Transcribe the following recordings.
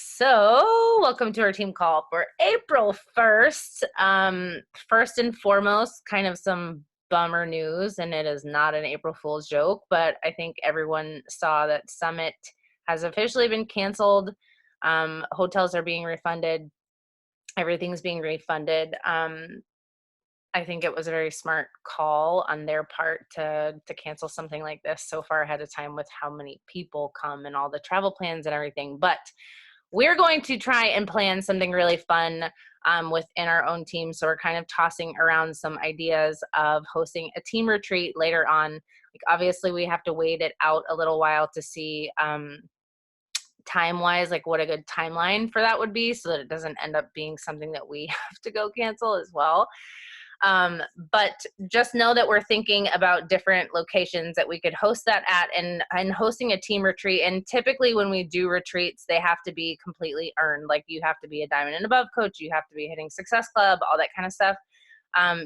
So, welcome to our team call for April 1st. First and foremost, kind of some bummer news, and it is not an April Fool's joke, but I think everyone saw that Summit has officially been canceled. Hotels are being refunded, everything's being refunded. I think it was a very smart call on their part to cancel something like this so far ahead of time with how many people come and all the travel plans and everything. But we're going to try and plan something really fun within our own team. So we're kind of tossing around some ideas of hosting a team retreat later on. Like obviously we have to wait it out a little while to see time-wise, like what a good timeline for that would be so that it doesn't end up being something that we have to go cancel as well. But just know that we're thinking about different locations that we could host that at and hosting a team retreat. And typically when we do retreats, they have to be completely earned. Like you have to be a diamond and above coach, you have to be hitting Success Club, all that kind of stuff.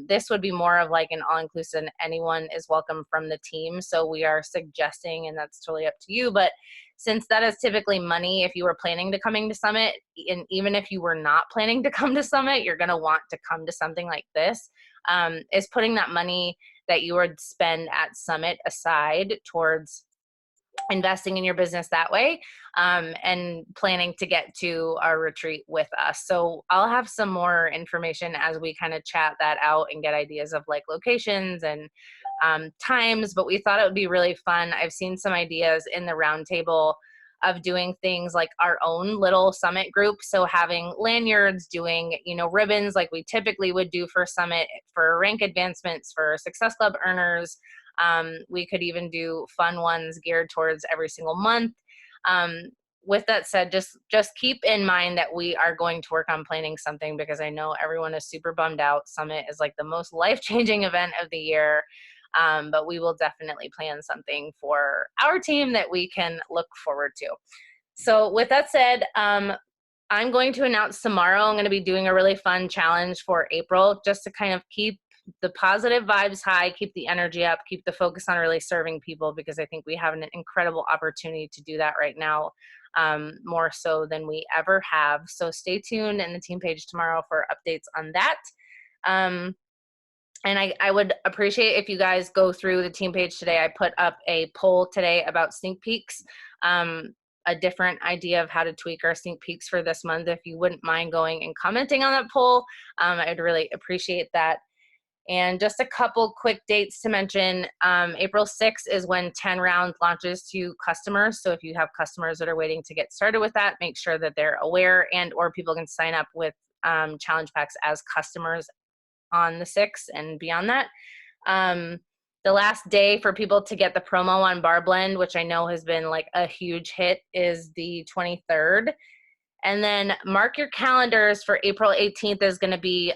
This would be more of like an all-inclusive, anyone is welcome from the team. So we are suggesting, and that's totally up to you, but since that is typically money, if you were planning to coming to Summit, and even if you were not planning to come to Summit, you're going to want to come to something like this, is putting that money that you would spend at Summit aside towards investing in your business that way, and planning to get to our retreat with us. So I'll have some more information as we kind of chat that out and get ideas of like locations and times, but we thought it would be really fun. I've seen some ideas in the roundtable of doing things like our own little Summit group. So having lanyards, doing, ribbons like we typically would do for Summit, for rank advancements, for Success Club earners. We could even do fun ones geared towards every single month. With that said, just keep in mind that we are going to work on planning something because I know everyone is super bummed out. Summit is like the most life-changing event of the year. But we will definitely plan something for our team that we can look forward to. So with that said, I'm going to announce tomorrow, I'm going to be doing a really fun challenge for April just to kind of keep the positive vibes high, keep the energy up, keep the focus on really serving people, because I think we have an incredible opportunity to do that right now, more so than we ever have. So stay tuned in the team page tomorrow for updates on that. And I would appreciate if you guys go through the team page today. I put up a poll today about sneak peeks, a different idea of how to tweak our sneak peeks for this month. If you wouldn't mind going and commenting on that poll, I'd really appreciate that. And just a couple quick dates to mention. April 6th is when 10 rounds launches to customers. So if you have customers that are waiting to get started with that, make sure that they're aware, and or people can sign up with challenge packs as customers on the 6th and beyond that. The last day for people to get the promo on Bar Blend, which I know has been like a huge hit, is the 23rd. And then mark your calendars for April 18th is going to be,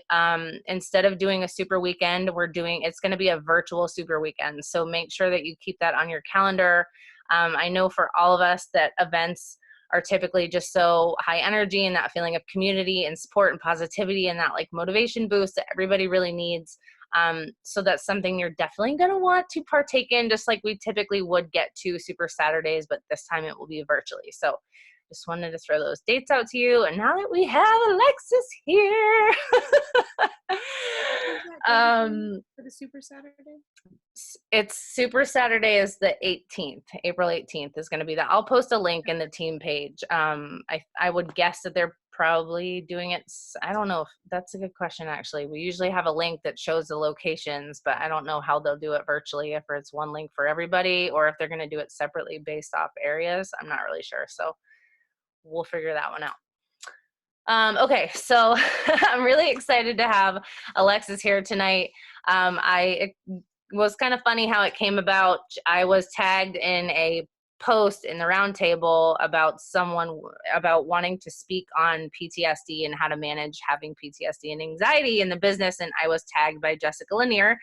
instead of doing a super weekend, it's going to be a virtual super weekend. So make sure that you keep that on your calendar. I know for all of us that events are typically just so high energy, and that feeling of community and support and positivity and that like motivation boost that everybody really needs. So that's something you're definitely going to want to partake in, just like we typically would get to Super Saturdays, but this time it will be virtually. So just wanted to throw those dates out to you. And now that we have Alexis here, for the Super Saturday? It's Super Saturday is the 18th. April 18th is going to be that. I'll post a link in the team page. I would guess that they're probably doing it. I don't know if that's a good question, actually. We usually have a link that shows the locations, but I don't know how they'll do it virtually, if it's one link for everybody or if they're going to do it separately based off areas. I'm not really sure. So we'll figure that one out. Okay, so I'm really excited to have Alexis here tonight. It was kind of funny how it came about. I was tagged in a post in the roundtable about wanting to speak on PTSD and how to manage having PTSD and anxiety in the business, and I was tagged by Jessica Lanier.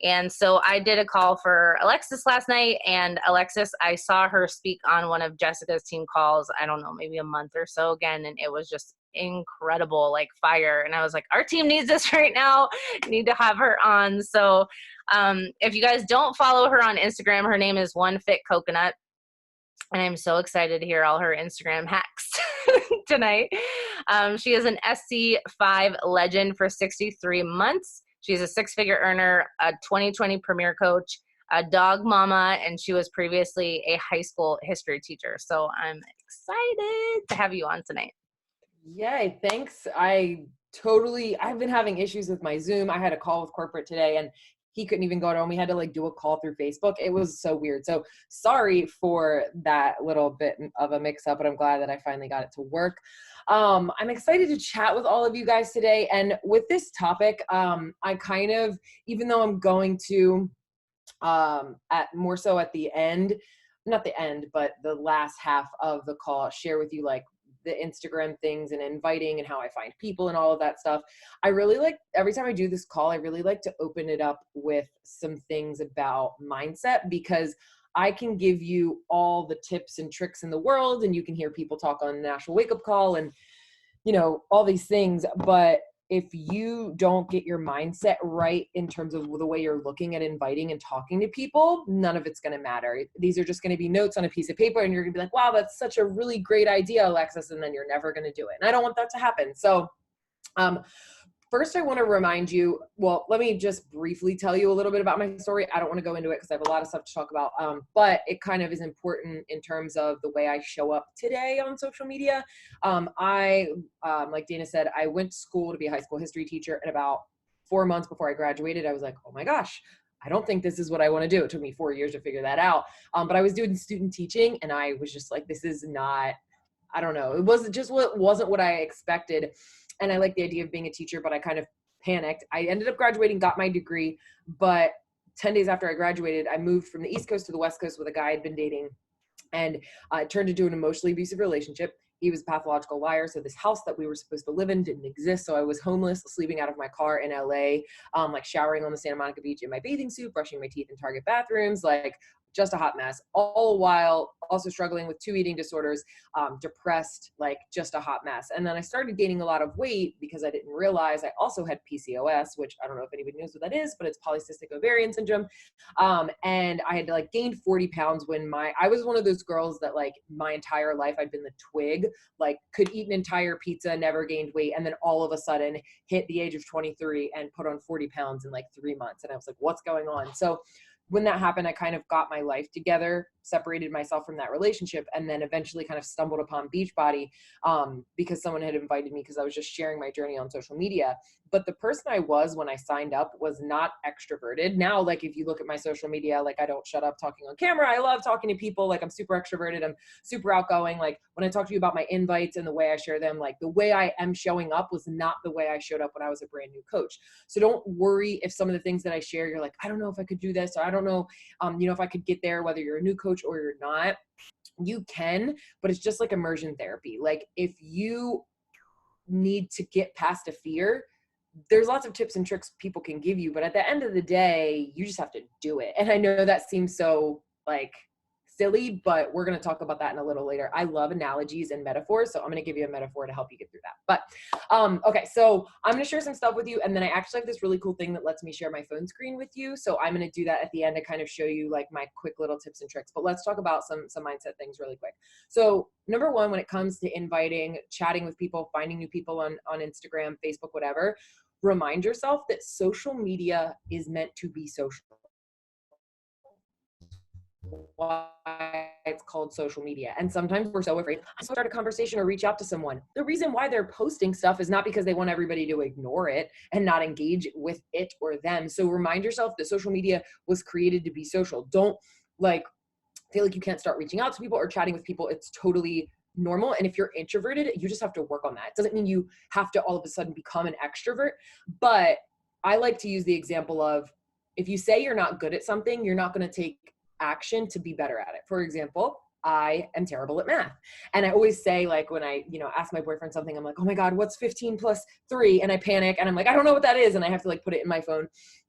And so I did a call for Alexis last night, and Alexis, I saw her speak on one of Jessica's team calls, I don't know, maybe a month or so again, and it was just incredible, like fire. And I was like, our team needs this right now, need to have her on. So if you guys don't follow her on Instagram, her name is One Fit Coconut. and I'm so excited to hear all her Instagram hacks tonight. She is an SC5 legend for 63 months. She's a six-figure earner, a 2020 Premier Coach, a dog mama, and she was previously a high school history teacher. So I'm excited to have you on tonight. Yay, thanks. I've been having issues with my Zoom. I had a call with corporate today and he couldn't even go to him. We had to like do a call through Facebook. It was so weird. So sorry for that little bit of a mix up, but I'm glad that I finally got it to work. I'm excited to chat with all of you guys today. And with this topic, I kind of, even though I'm going to, at more so at the end, not the end, but the last half of the call, share with you like the Instagram things and inviting and how I find people and all of that stuff. I really like, every time I do this call, I really like to open it up with some things about mindset, because I can give you all the tips and tricks in the world and you can hear people talk on National Wake Up Call and, you know, all these things. But if you don't get your mindset right in terms of the way you're looking at inviting and talking to people, none of it's going to matter. These are just going to be notes on a piece of paper and you're going to be like, wow, that's such a really great idea, Alexis. And then you're never going to do it. And I don't want that to happen. So, first, I want to remind you, well, let me just briefly tell you a little bit about my story. I don't want to go into it because I have a lot of stuff to talk about, but it kind of is important in terms of the way I show up today on social media. Like Dana said, I went to school to be a high school history teacher, and about 4 months before I graduated, I was like, oh my gosh, I don't think this is what I want to do. It took me 4 years to figure that out. But I was doing student teaching and I was just like, this is not, I don't know. It wasn't what I expected. And I like the idea of being a teacher, but I kind of panicked. I ended up graduating, got my degree, but 10 days after I graduated, I moved from the East Coast to the West Coast with a guy I'd been dating, and it turned into an emotionally abusive relationship. He was a pathological liar. So this house that we were supposed to live in didn't exist. So I was homeless, sleeping out of my car in LA, like showering on the Santa Monica beach in my bathing suit, brushing my teeth in Target bathrooms, like just a hot mess, all while also struggling with 2 eating disorders, depressed, like just a hot mess. And then I started gaining a lot of weight because I didn't realize I also had PCOS, which I don't know if anybody knows what that is, but it's polycystic ovarian syndrome. And I had like gained 40 pounds when I was one of those girls that like my entire life I'd been the twig, like could eat an entire pizza, never gained weight. And then all of a sudden hit the age of 23 and put on 40 pounds in like 3 months. And I was like, what's going on? So when that happened, I kind of got my life together, separated myself from that relationship, and then eventually kind of stumbled upon Beachbody because someone had invited me because I was just sharing my journey on social media. But the person I was when I signed up was not extroverted. Now, like if you look at my social media, like I don't shut up talking on camera. I love talking to people. Like I'm super extroverted. I'm super outgoing. Like when I talk to you about my invites and the way I share them, like the way I am showing up was not the way I showed up when I was a brand new coach. So don't worry if some of the things that I share, you're like, I don't know if I could do this, or I don't know, if I could get there, whether you're a new coach or you're not. You can, but it's just like immersion therapy. Like if you need to get past a fear, there's lots of tips and tricks people can give you, but at the end of the day, you just have to do it. And I know that seems so like silly, but we're going to talk about that in a little later. I love analogies and metaphors, so I'm going to give you a metaphor to help you get through that. But okay, so I'm going to share some stuff with you, and then I actually have this really cool thing that lets me share my phone screen with you. So I'm going to do that at the end to kind of show you like my quick little tips and tricks. But let's talk about some mindset things really quick. So number one, when it comes to inviting, chatting with people, finding new people on Instagram, Facebook, whatever, remind yourself that social media is meant to be social. Why it's called social media. And sometimes we're so afraid to start a conversation or reach out to someone. The reason why they're posting stuff is not because they want everybody to ignore it and not engage with it or them. So remind yourself that social media was created to be social. Don't like feel like you can't start reaching out to people or chatting with people. It's totally normal. And if you're introverted, you just have to work on that. It doesn't mean you have to all of a sudden become an extrovert, but I like to use the example of if you say you're not good at something, you're not going to take action to be better at it. For example, I am terrible at math. And I always say, like, when I, ask my boyfriend something, I'm like, oh my God, what's 15 plus 3? And I panic and I'm like, I don't know what that is. And I have to like put it in my phone.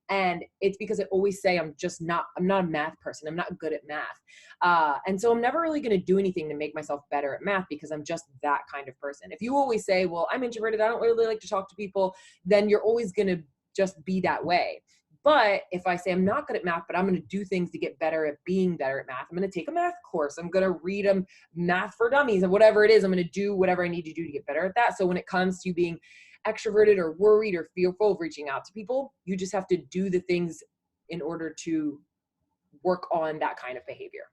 And it's because I always say I'm not a math person. I'm not good at math. And so I'm never really going to do anything to make myself better at math because I'm just that kind of person. If you always say, well, I'm introverted, I don't really like to talk to people, then you're always going to just be that way. But if I say I'm not good at math, but I'm going to do things to get better at being better at math, I'm going to take a math course. I'm going to read math for dummies and whatever it is, I'm going to do whatever I need to do to get better at that. So when it comes to being extroverted or worried or fearful of reaching out to people, you just have to do the things in order to work on that kind of behavior.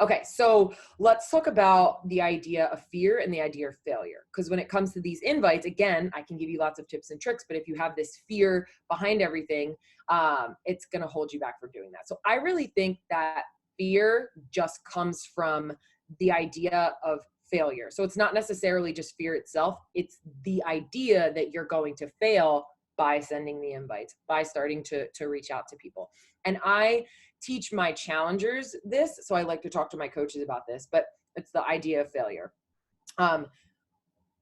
Okay, so let's talk about the idea of fear and the idea of failure. Because when it comes to these invites, again, I can give you lots of tips and tricks, but if you have this fear behind everything, it's going to hold you back from doing that. So I really think that fear just comes from the idea of failure. So it's not necessarily just fear itself. It's the idea that you're going to fail by sending the invites, by starting to reach out to people. And I teach my challengers this, so I like to talk to my coaches about this, but it's the idea of failure.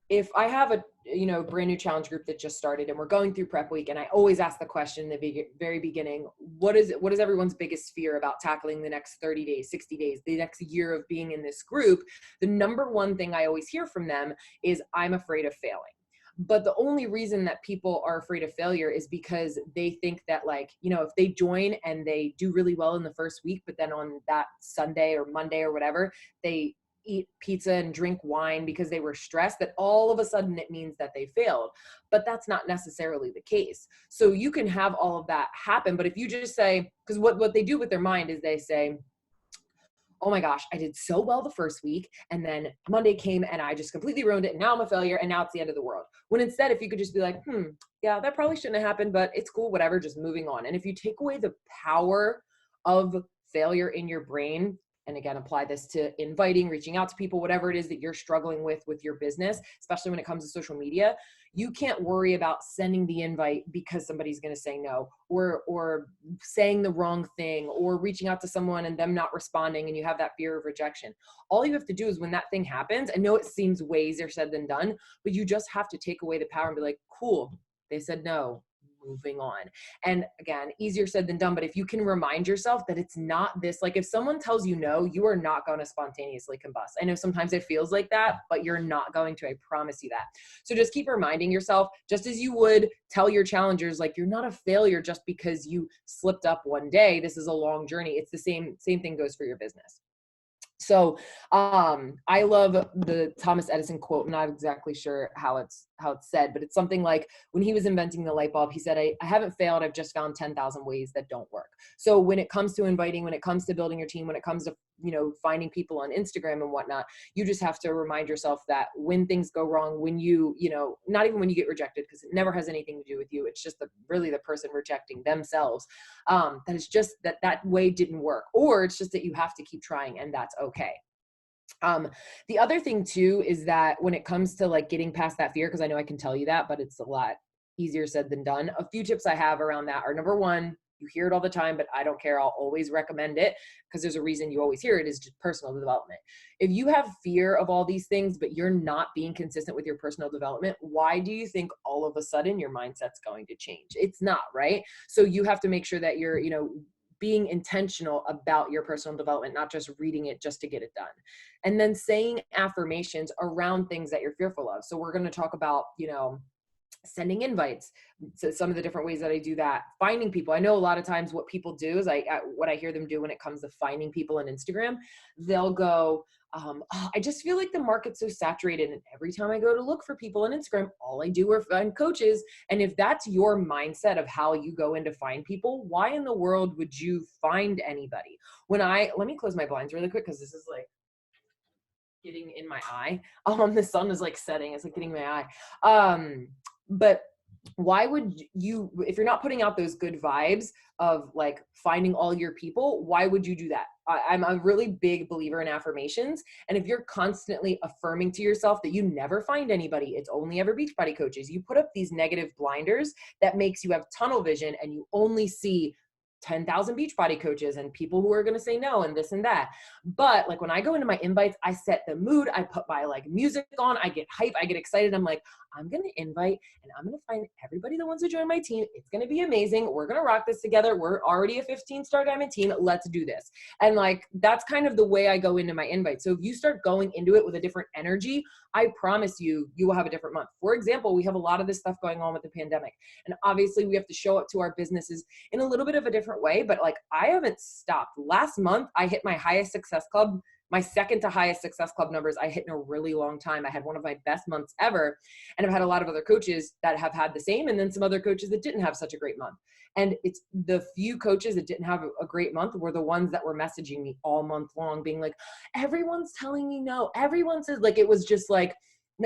If I have a brand new challenge group that just started and we're going through prep week, and I always ask the question in the very beginning, what is everyone's biggest fear about tackling the next 30 days, 60 days, the next year of being in this group? The number one thing I always hear from them is, I'm afraid of failing. But the only reason that people are afraid of failure is because they think that, like, if they join and they do really well in the first week, but then on that Sunday or Monday or whatever, they eat pizza and drink wine because they were stressed, that all of a sudden it means that they failed. But that's not necessarily the case. So you can have all of that happen. But if you just say, because what they do with their mind is they say, oh my gosh, I did so well the first week, and then Monday came and I just completely ruined it, and now I'm a failure, and now it's the end of the world. When instead, if you could just be like, yeah, that probably shouldn't have happened, but it's cool, whatever, just moving on. And if you take away the power of failure in your brain, and again, apply this to inviting, reaching out to people, whatever it is that you're struggling with your business, especially when it comes to social media, you can't worry about sending the invite because somebody's going to say no, or saying the wrong thing, or reaching out to someone and them not responding and you have that fear of rejection. All you have to do is, when that thing happens, I know it seems way easier said than done, but you just have to take away the power and be like, cool, they said no, moving on. And again, easier said than done, but if you can remind yourself that it's not this, like if someone tells you no, you are not going to spontaneously combust. I know sometimes it feels like that, but you're not going to, I promise you that. So just keep reminding yourself, just as you would tell your challengers, like, you're not a failure just because you slipped up one day. This is a long journey. It's the same thing goes for your business. So I love the Thomas Edison quote. I'm not exactly sure how it's said, but it's something like, when he was inventing the light bulb, he said, I haven't failed. I've just found 10,000 ways that don't work. So when it comes to inviting, when it comes to building your team, when it comes to, finding people on Instagram and whatnot, you just have to remind yourself that when things go wrong, when not even when you get rejected, because it never has anything to do with you. It's just really the person rejecting themselves. That it's just that way didn't work, or it's just that you have to keep trying, and that's okay. The other thing too is that when it comes to like getting past that fear, because I know I can tell you that, but it's a lot easier said than done. A few tips I have around that are, number one, you hear it all the time, but I don't care. I'll always recommend it because there's a reason you always hear it, is just personal development. If you have fear of all these things, but you're not being consistent with your personal development, why do you think all of a sudden your mindset's going to change? It's not, right? So you have to make sure that you're, being intentional about your personal development, not just reading it just to get it done. And then saying affirmations around things that you're fearful of. So we're going to talk about, sending invites. So some of the different ways that I do that, finding people. I know a lot of times what people do is what I hear them do when it comes to finding people on Instagram, they'll go, I just feel like the market's so saturated, and every time I go to look for people on Instagram, all I do are find coaches. And if that's your mindset of how you go in to find people, why in the world would you find anybody? Let me close my blinds really quick, because this is like getting in my eye. The sun is like setting, it's like getting in my eye. But why would you, if you're not putting out those good vibes of like finding all your people, why would you do that? I'm a really big believer in affirmations. And if you're constantly affirming to yourself that you never find anybody, it's only ever Beachbody coaches, you put up these negative blinders that makes you have tunnel vision, and you only see 10,000 Beachbody coaches and people who are going to say no and this and that. But like when I go into my invites, I set the mood, I put my like music on, I get hype, I get excited. I'm like, I'm going to invite and I'm going to find everybody that wants to join my team. It's going to be amazing. We're going to rock this together. We're already a 15-star diamond team. Let's do this. And like, that's kind of the way I go into my invite. So if you start going into it with a different energy, I promise you, you will have a different month. For example, we have a lot of this stuff going on with the pandemic. And obviously we have to show up to our businesses in a little bit of a different way, but like I haven't stopped. Last month, I hit my highest success club, my second to highest success club numbers I hit in a really long time. I had one of my best months ever. And I've had a lot of other coaches that have had the same, and then some other coaches that didn't have such a great month. And it's the few coaches that didn't have a great month were the ones that were messaging me all month long being like, everyone's telling me no. Everyone says, like, it was just like,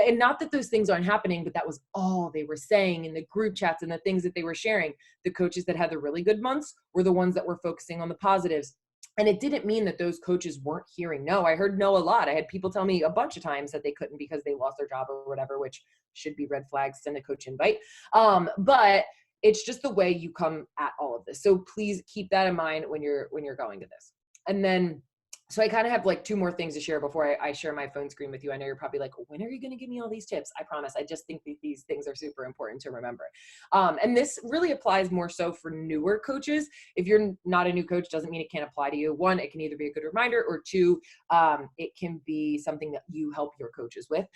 and not that those things aren't happening, but that was all they were saying in the group chats and the things that they were sharing. The coaches that had the really good months were the ones that were focusing on the positives. And it didn't mean that those coaches weren't hearing no. I heard no a lot. I had people tell me a bunch of times that they couldn't because they lost their job or whatever, which should be red flags, send a coach invite. But it's just the way you come at all of this. So please keep that in mind when you're going to this. And then, so I kind of have like two more things to share before I share my phone screen with you. I know you're probably like, when are you going to give me all these tips? I promise. I just think that these things are super important to remember. And this really applies more so for newer coaches. If you're not a new coach, doesn't mean it can't apply to you. One, it can either be a good reminder, or two, it can be something that you help your coaches with.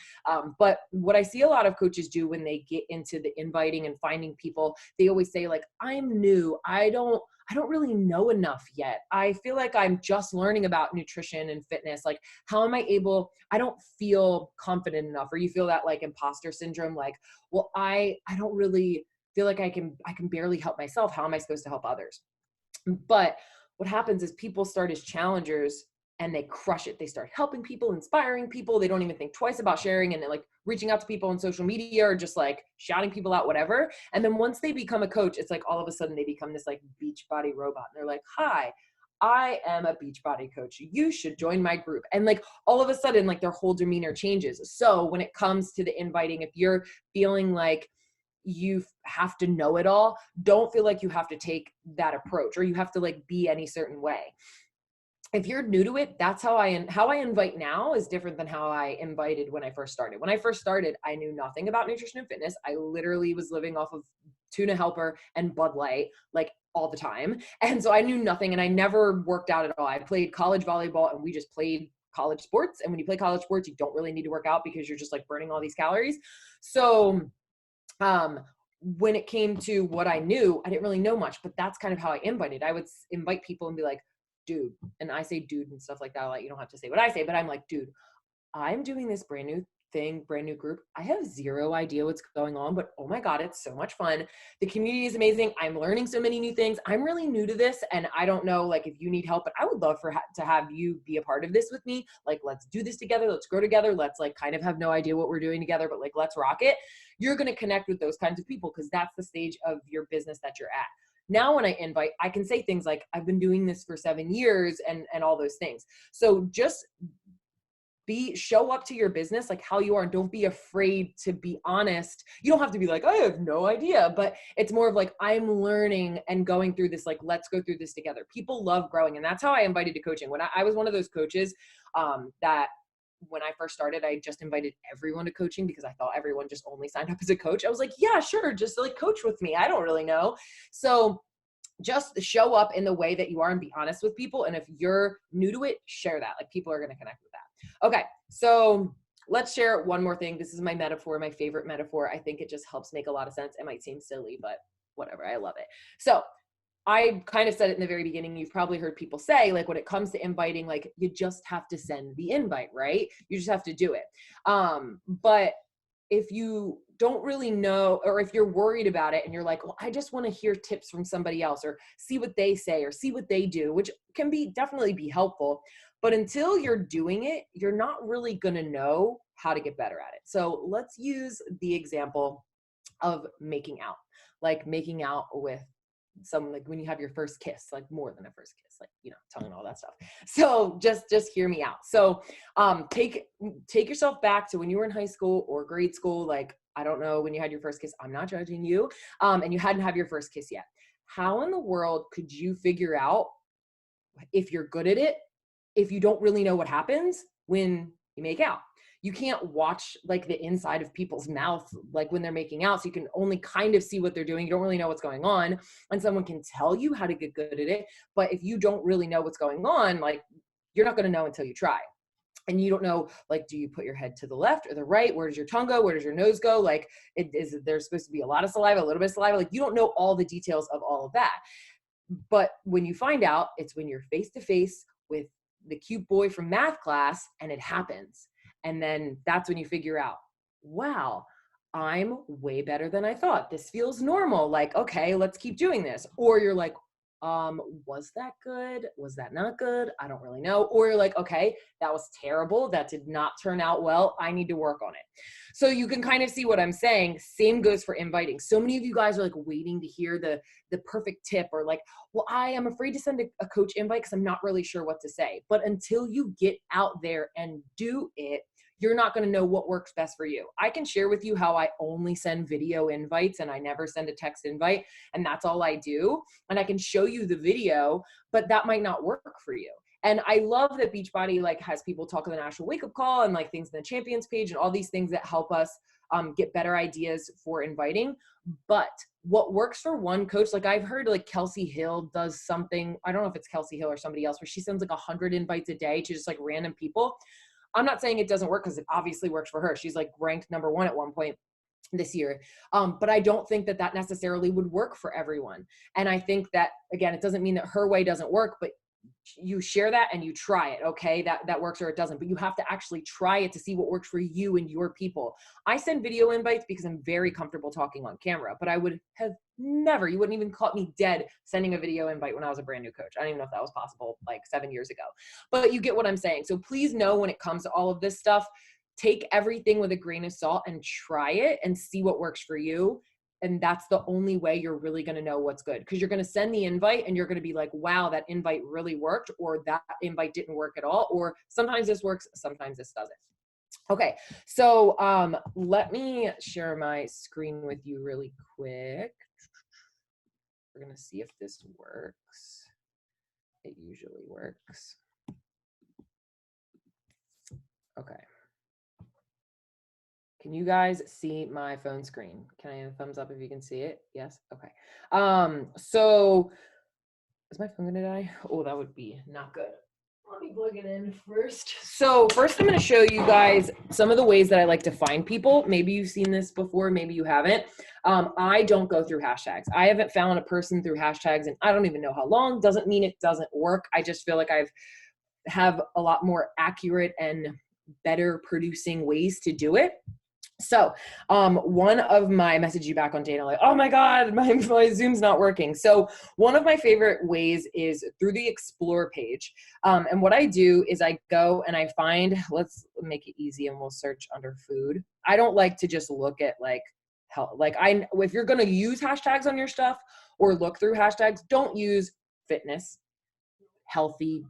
But what I see a lot of coaches do when they get into the inviting and finding people, they always say like, I'm new. I don't really know enough yet. I feel like I'm just learning about nutrition and fitness. Like, how am I able, I don't feel confident enough. Or you feel that like imposter syndrome, like, well, I don't really feel like I can barely help myself. How am I supposed to help others? But what happens is people start as challengers and they crush it. They start helping people, inspiring people. They don't even think twice about sharing and like reaching out to people on social media or just like shouting people out, whatever. And then once they become a coach, it's like all of a sudden they become this like Beachbody robot. And they're like, hi, I am a Beachbody coach. You should join my group. And like all of a sudden, like their whole demeanor changes. So when it comes to the inviting, if you're feeling like you have to know it all, don't feel like you have to take that approach or you have to like be any certain way. If you're new to it, that's how I invite now is different than how I invited when I first started. When I first started, I knew nothing about nutrition and fitness. I literally was living off of Tuna Helper and Bud Light like all the time. And so I knew nothing and I never worked out at all. I played college volleyball and we just played college sports. And when you play college sports, you don't really need to work out because you're just like burning all these calories. So when it came to what I knew, I didn't really know much, but that's kind of how I invited. I would invite people and be like, dude, and I say dude and stuff like that. Like, you don't have to say what I say, but I'm like, dude, I'm doing this brand new thing, brand new group. I have zero idea what's going on, but oh my God, it's so much fun. The community is amazing. I'm learning so many new things. I'm really new to this. And I don't know, like if you need help, but I would love to have you be a part of this with me. Like, let's do this together. Let's grow together. Let's like kind of have no idea what we're doing together, but like, let's rock it. You're going to connect with those kinds of people because that's the stage of your business that you're at. Now, when I invite, I can say things like, I've been doing this for 7 years and all those things. So just show up to your business like how you are and don't be afraid to be honest. You don't have to be like, I have no idea, but it's more of like, I'm learning and going through this, like, let's go through this together. People love growing. And that's how I invited to coaching. When I was one of those coaches that when I first started, I just invited everyone to coaching because I thought everyone just only signed up as a coach. I was like, yeah, sure. Just like coach with me. I don't really know. So just show up in the way that you are and be honest with people. And if you're new to it, share that. Like people are going to connect with that. Okay. So let's share one more thing. This is my metaphor, my favorite metaphor. I think it just helps make a lot of sense. It might seem silly, but whatever. I love it. So I kind of said it in the very beginning. You've probably heard people say, like, when it comes to inviting, like, you just have to send the invite, right? You just have to do it. But if you don't really know, or if you're worried about it and you're like, well, I just want to hear tips from somebody else or see what they say or see what they do, which can definitely be helpful. But until you're doing it, you're not really going to know how to get better at it. So let's use the example of making out, like making out with someone, like when you have your first kiss, like more than a first kiss, like, you know, tongue and all that stuff. So just hear me out. So take yourself back to when you were in high school or grade school. Like, I don't know when you had your first kiss, I'm not judging you. And you hadn't had your first kiss yet. How in the world could you figure out if you're good at it if you don't really know what happens when you make out? you can't watch like the inside of people's mouth, like when they're making out. So you can only kind of see what they're doing. You don't really know what's going on, and someone can tell you how to get good at it. But if you don't really know what's going on, like you're not going to know until you try. And you don't know, like, do you put your head to the left or the right? Where does your tongue go? Where does your nose go? Like, there's supposed to be a lot of saliva, a little bit of saliva. Like, you don't know all the details of all of that. But when you find out, it's when you're face to face with the cute boy from math class and it happens. And then that's when you figure out, wow, I'm way better than I thought. This feels normal. Like, okay, let's keep doing this. Or you're like, was that good? Was that not good? I don't really know. Or you're like, okay, that was terrible. That did not turn out well. I need to work on it. So you can kind of see what I'm saying. Same goes for inviting. So many of you guys are like waiting to hear the perfect tip, or like, well, I am afraid to send a coach invite because I'm not really sure what to say. But until you get out there and do it, you're not going to know what works best for you. I can share with you how I only send video invites and I never send a text invite, and that's all I do. And I can show you the video, but that might not work for you. And I love that Beachbody like has people talk on the National Wake Up Call and like things in the Champions page and all these things that help us get better ideas for inviting. But what works for one coach, like I've heard like Kelsey Hill does something, I don't know if it's Kelsey Hill or somebody else, where she sends like 100 invites a day to just like random people. I'm not saying it doesn't work, because it obviously works for her. She's like ranked number 1 at one point this year. But I don't think that that necessarily would work for everyone. And I think that, again, it doesn't mean that her way doesn't work, but you share that and you try it. Okay. That works or it doesn't, but you have to actually try it to see what works for you and your people. I send video invites because I'm very comfortable talking on camera, but I would have never, you wouldn't even caught me dead sending a video invite when I was a brand new coach. I don't even know if that was possible like 7 years ago, but you get what I'm saying. So please know, when it comes to all of this stuff, take everything with a grain of salt and try it and see what works for you. And that's the only way you're really going to know what's good, because you're going to send the invite and you're going to be like, wow, that invite really worked, or that invite didn't work at all. Or sometimes this works, sometimes this doesn't. Okay. So let me share my screen with you really quick. We're going to see if this works. It usually works. Okay. Can you guys see my phone screen? Can I have a thumbs up if you can see it? Yes? Okay. So is my phone gonna die? Oh, that would be not good. Let me plug it in first. So first I'm gonna show you guys some of the ways that I like to find people. Maybe you've seen this before, maybe you haven't. I don't go through hashtags. I haven't found a person through hashtags and I don't even know how long. Doesn't mean it doesn't work. I just feel like have a lot more accurate and better producing ways to do it. So one of my message you back on Dana, like, oh my God, my Zoom's not working. So one of my favorite ways is through the Explore page. And what I do is I go and I find, let's make it easy and we'll search under food. I don't like to just look at like health. Like if you're going to use hashtags on your stuff or look through hashtags, don't use fitness, healthy.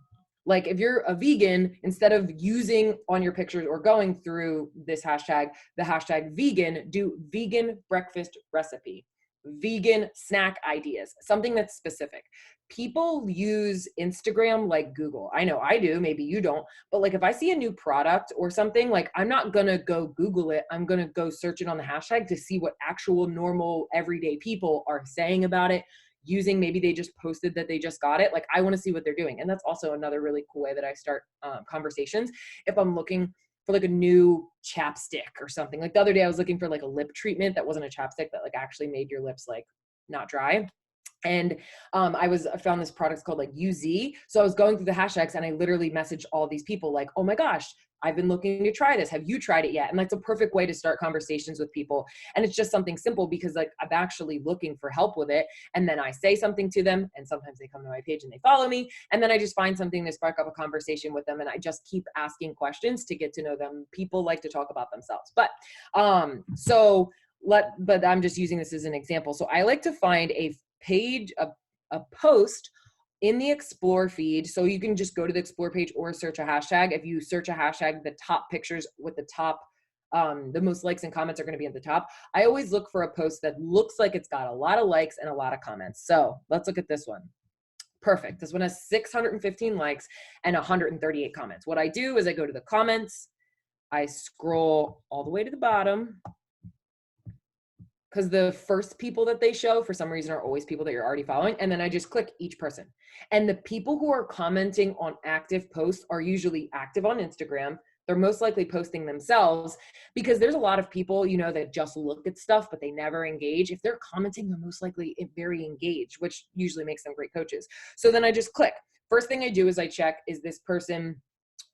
Like if you're a vegan, instead of using on your pictures or going through this hashtag, the hashtag vegan, do vegan breakfast recipe, vegan snack ideas, something that's specific. People use Instagram like Google. I know I do, maybe you don't, but like if I see a new product or something, like I'm not gonna go Google it. I'm gonna go search it on the hashtag to see what actual normal everyday people are saying about it. Using, maybe they just posted that they just got it. Like I want to see what they're doing. And that's also another really cool way that I start conversations. If I'm looking for like a new chapstick or something, like the other day I was looking for like a lip treatment that wasn't a chapstick, that like actually made your lips like not dry. And I found this product called like UZ. So I was going through the hashtags and I literally messaged all these people like, oh my gosh, I've been looking to try this. Have you tried it yet? And that's a perfect way to start conversations with people. And it's just something simple because like I'm actually looking for help with it. And then I say something to them and sometimes they come to my page and they follow me. And then I just find something to spark up a conversation with them. And I just keep asking questions to get to know them. People like to talk about themselves. But but I'm just using this as an example. So I like to find a page, a post in the Explore feed. So you can just go to the Explore page or search a hashtag. If you search a hashtag, the top pictures with the top, the most likes and comments are going to be at the top. I always look for a post that looks like it's got a lot of likes and a lot of comments. So let's look at this one. Perfect. This one has 615 likes and 138 comments. What I do is I go to the comments, I scroll all the way to the bottom, because the first people that they show for some reason are always people that you're already following. And then I just click each person. And the people who are commenting on active posts are usually active on Instagram. They're most likely posting themselves, because there's a lot of people, you know, that just look at stuff, but they never engage. If they're commenting, they're most likely very engaged, which usually makes them great coaches. So then I just click. First thing I do is I check, is this person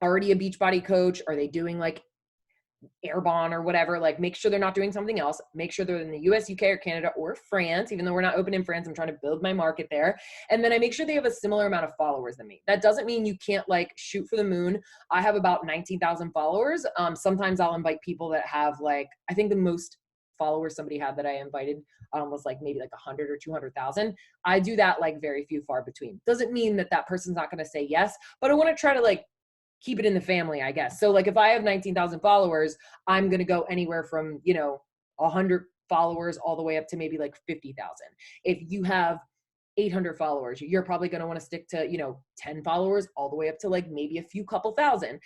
already a Beachbody coach? Are they doing like Airbon or whatever? Like, make sure they're not doing something else. Make sure they're in the US, UK, or Canada, or France. Even though we're not open in France, I'm trying to build my market there. And then I make sure they have a similar amount of followers than me. That doesn't mean you can't like shoot for the moon. I have about 19,000 followers. Sometimes I'll invite people that have like, I think the most followers somebody had that I invited was like maybe like 100 or 200,000. I do that like very few far between. Doesn't mean that that person's not going to say yes, but I want to try to like keep it in the family, I guess. So like if I have 19,000 followers, I'm going to go anywhere from, you know, 100 followers all the way up to maybe like 50,000. If you have 800 followers, you're probably going to want to stick to, you know, 10 followers all the way up to like maybe a few couple thousand.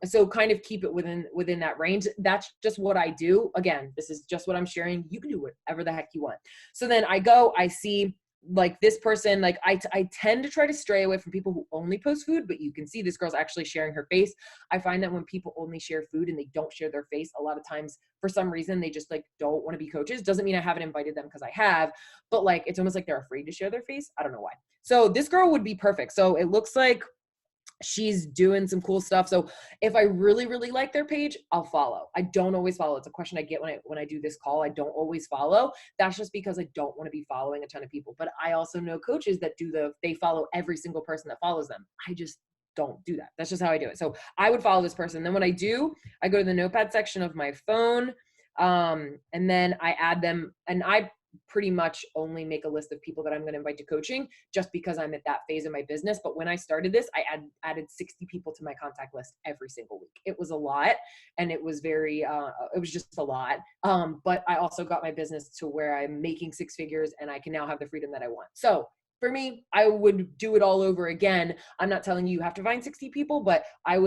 So kind of keep it within that range. That's just what I do. Again, this is just what I'm sharing. You can do whatever the heck you want. So then I see like this person, like I tend to try to stray away from people who only post food, but you can see this girl's actually sharing her face. I find that when people only share food and they don't share their face, a lot of times for some reason they just like don't want to be coaches. Doesn't mean I haven't invited them, because I have, but like it's almost like they're afraid to share their face. I don't know why. So this girl would be perfect. So it looks like she's doing some cool stuff. So if I really, really like their page, I'll follow. I don't always follow. It's a question I get when I do this call. I don't always follow. That's just because I don't want to be following a ton of people. But I also know coaches that they follow every single person that follows them. I just don't do that. That's just how I do it. So I would follow this person. Then when I do, I go to the notepad section of my phone. And then I add them, and I pretty much only make a list of people that I'm going to invite to coaching, just because I'm at that phase of my business. But when I started this, I added 60 people to my contact list every single week. It was a lot, and it was it was just a lot. But I also got my business to where I'm making six figures, and I can now have the freedom that I want. So for me, I would do it all over again. I'm not telling you have to find 60 people, but I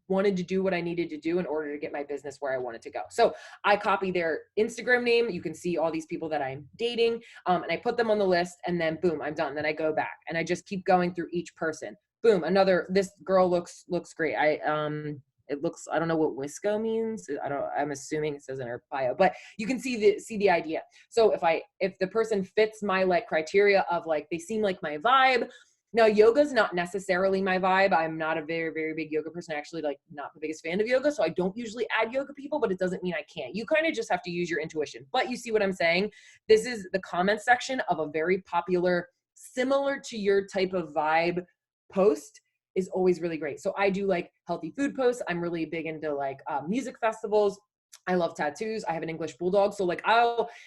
wanted to do what I needed to do in order to get my business where I wanted to go. So I copy their Instagram name. You can see all these people that I'm dating, and I put them on the list, and then boom, I'm done. Then I go back and I just keep going through each person. Boom, this girl looks great. It looks, I don't know what Wisco means. I'm assuming it says in her bio, but you can see the idea. So if the person fits my like criteria of like, they seem like my vibe. Now, yoga's not necessarily my vibe. I'm not a very, very big yoga person. I actually like not the biggest fan of yoga. So I don't usually add yoga people, but it doesn't mean I can't. You kind of just have to use your intuition. But you see what I'm saying? This is the comment section of a very popular, similar to your type of vibe post is always really great. So I do like healthy food posts. I'm really big into like music festivals. I love tattoos. I have an English bulldog. So like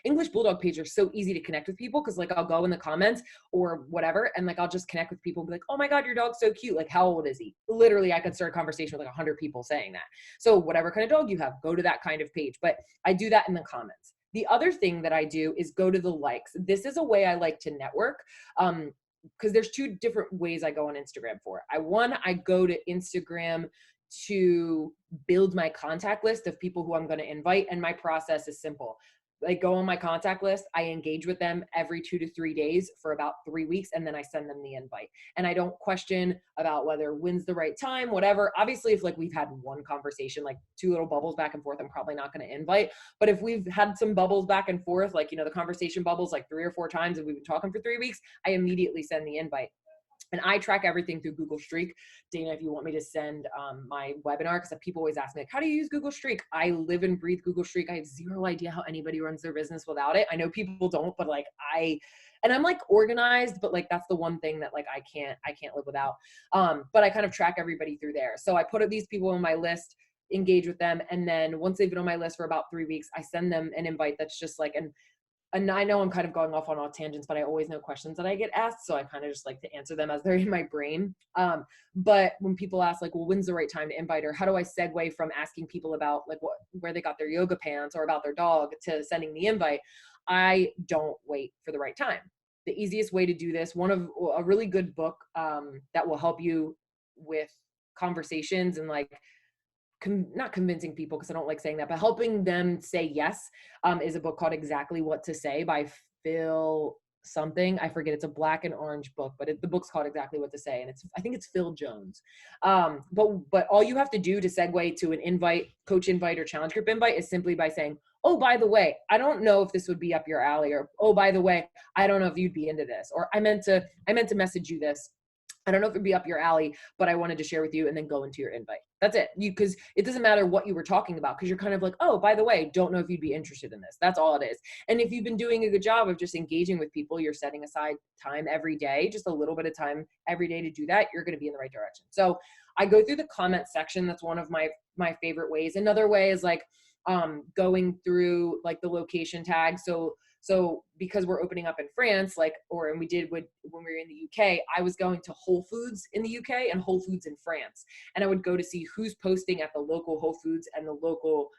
English bulldog page are so easy to connect with people, because like I'll go in the comments or whatever, and like I'll just connect with people and be like, oh my God, your dog's so cute. Like, how old is he? Literally, I could start a conversation with like 100 people saying that. So whatever kind of dog you have, go to that kind of page. But I do that in the comments. The other thing that I do is go to the likes. This is a way I like to network. Because there's two different ways I go on Instagram for. I go to Instagram to build my contact list of people who I'm going to invite. And my process is simple. I go on my contact list, I engage with them every 2 to 3 days for about 3 weeks, and then I send them the invite. And I don't question about when's the right time, whatever. Obviously, if like we've had one conversation, like 2 little bubbles back and forth, I'm probably not going to invite. But if we've had some bubbles back and forth, like, the conversation bubbles like 3 or 4 times and we've been talking for 3 weeks, I immediately send the invite. And I track everything through Google Streak. Dana, if you want me to send my webinar, because people always ask me, like, how do you use Google Streak? I live and breathe Google Streak. I have zero idea how anybody runs their business without it. I know people don't, but like I'm like organized, but like that's the one thing that like I can't live without. But I kind of track everybody through there. So I put these people on my list, engage with them, and then once they've been on my list for about 3 weeks, I send them an invite that's just like and I know I'm kind of going off on all tangents, but I always know questions that I get asked. So I kind of just like to answer them as they're in my brain. But when people ask like, well, when's the right time to invite, or how do I segue from asking people about like where they got their yoga pants or about their dog to sending the invite, I don't wait for the right time. The easiest way to do this, a really good book that will help you with conversations and like not convincing people, because I don't like saying that, but helping them say yes, is a book called Exactly What to Say by Phil something. I forget. It's a black and orange book, but the book's called Exactly What to Say. And I think it's Phil Jones. But all you have to do to segue to an invite, coach invite or challenge group invite is simply by saying, oh, by the way, I don't know if this would be up your alley, or, oh, by the way, I don't know if you'd be into this, or I meant to message you this. I don't know if it'd be up your alley, but I wanted to share with you, and then go into your invite. That's it. Because it doesn't matter what you were talking about, because you're kind of like, oh, by the way, don't know if you'd be interested in this. That's all it is. And if you've been doing a good job of just engaging with people, you're setting aside time every day, just a little bit of time every day to do that, you're going to be in the right direction. So I go through the comment section. That's one of my favorite ways. Another way is like going through like the location tags. So because we're opening up in France, and we did when we were in the UK, I was going to Whole Foods in the UK and Whole Foods in France. And I would go to see who's posting at the local Whole Foods and the local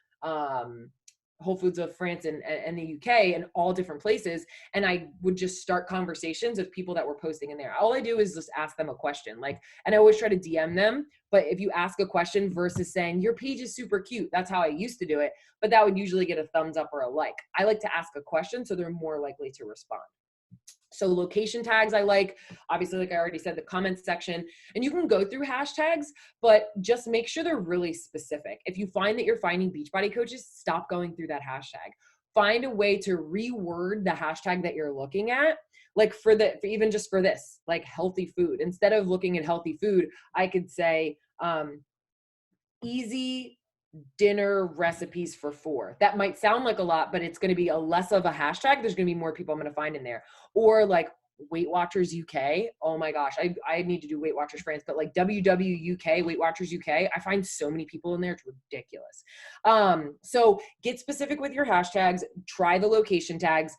Whole Foods of France and the UK and all different places. And I would just start conversations with people that were posting in there. All I do is just ask them a question. And I always try to DM them. But if you ask a question versus saying, your page is super cute, that's how I used to do it. But that would usually get a thumbs up or a like. I like to ask a question so they're more likely to respond. So location tags I like, obviously, like I already said, the comments section, and you can go through hashtags, but just make sure they're really specific. If you find that you're finding Beachbody coaches, stop going through that hashtag. Find a way to reword the hashtag that you're looking at. Like for even just for this, like healthy food, instead of looking at healthy food, I could say, easy dinner recipes for 4. That might sound like a lot, but it's going to be a less of a hashtag. There's going to be more people I'm going to find in there. Or like Weight Watchers UK. Oh my gosh, I need to do Weight Watchers France, but like WWUK, Weight Watchers UK, I find so many people in there. It's ridiculous. So get specific with your hashtags, try the location tags,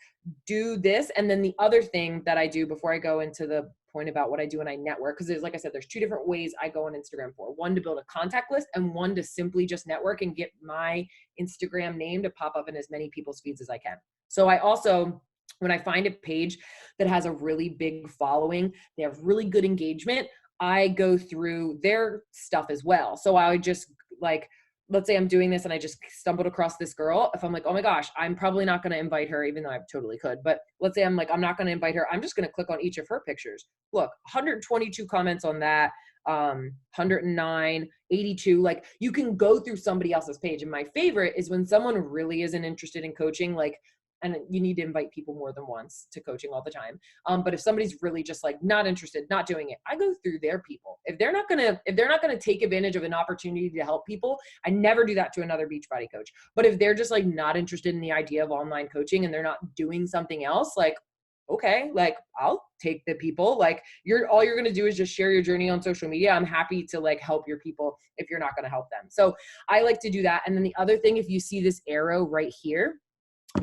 do this. And then the other thing that I do before I go into the point about what I do when I network, because like I said, there's 2 different ways I go on Instagram for. One, to build a contact list, and one to simply just network and get my Instagram name to pop up in as many people's feeds as I can. So I also, when I find a page that has a really big following, they have really good engagement, I go through their stuff as well. So I would just let's say I'm doing this and I just stumbled across this girl. If I'm like, oh my gosh, I'm probably not going to invite her, even though I totally could. But let's say I'm like, I'm not going to invite her. I'm just going to click on each of her pictures. Look, 122 comments on that, 109, 82. Like, you can go through somebody else's page. And my favorite is when someone really isn't interested in coaching, and you need to invite people more than once to coaching all the time. But if somebody's really just not interested, not doing it, I go through their people. If they're not gonna take advantage of an opportunity to help people, I never do that to another Beachbody coach. But if they're just not interested in the idea of online coaching and they're not doing something else, okay, I'll take the people. All you're gonna do is just share your journey on social media. I'm happy to help your people if you're not gonna help them. So I like to do that. And then the other thing, if you see this arrow right here,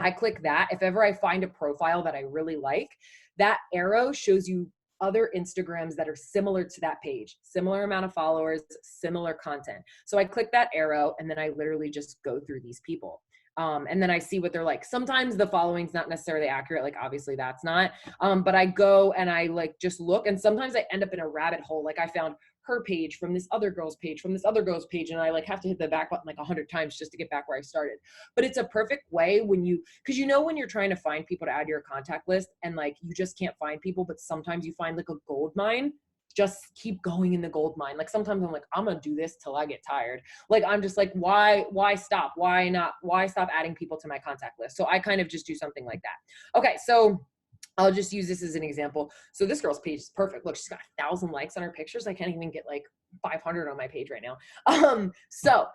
I click that. If ever I find a profile that I really like, that arrow shows you other Instagrams that are similar to that page, similar amount of followers, similar content. So I click that arrow and then I literally just go through these people. And then I see what they're like. Sometimes the following's not necessarily accurate. Obviously that's not, but I go and I just look, and sometimes I end up in a rabbit hole. I found her page from this other girl's page, from this other girl's page. And I have to hit the back button 100 times just to get back where I started. But it's a perfect way when when you're trying to find people to add to your contact list and you just can't find people, but sometimes you find a gold mine. Just keep going in the gold mine. Sometimes I'm I'm going to do this till I get tired. I'm just why stop? Why stop adding people to my contact list? So I kind of just do something like that. Okay. So I'll just use this as an example. So this girl's page is perfect. Look, she's got 1,000 likes on her pictures. I can't even get 500 on my page right now. So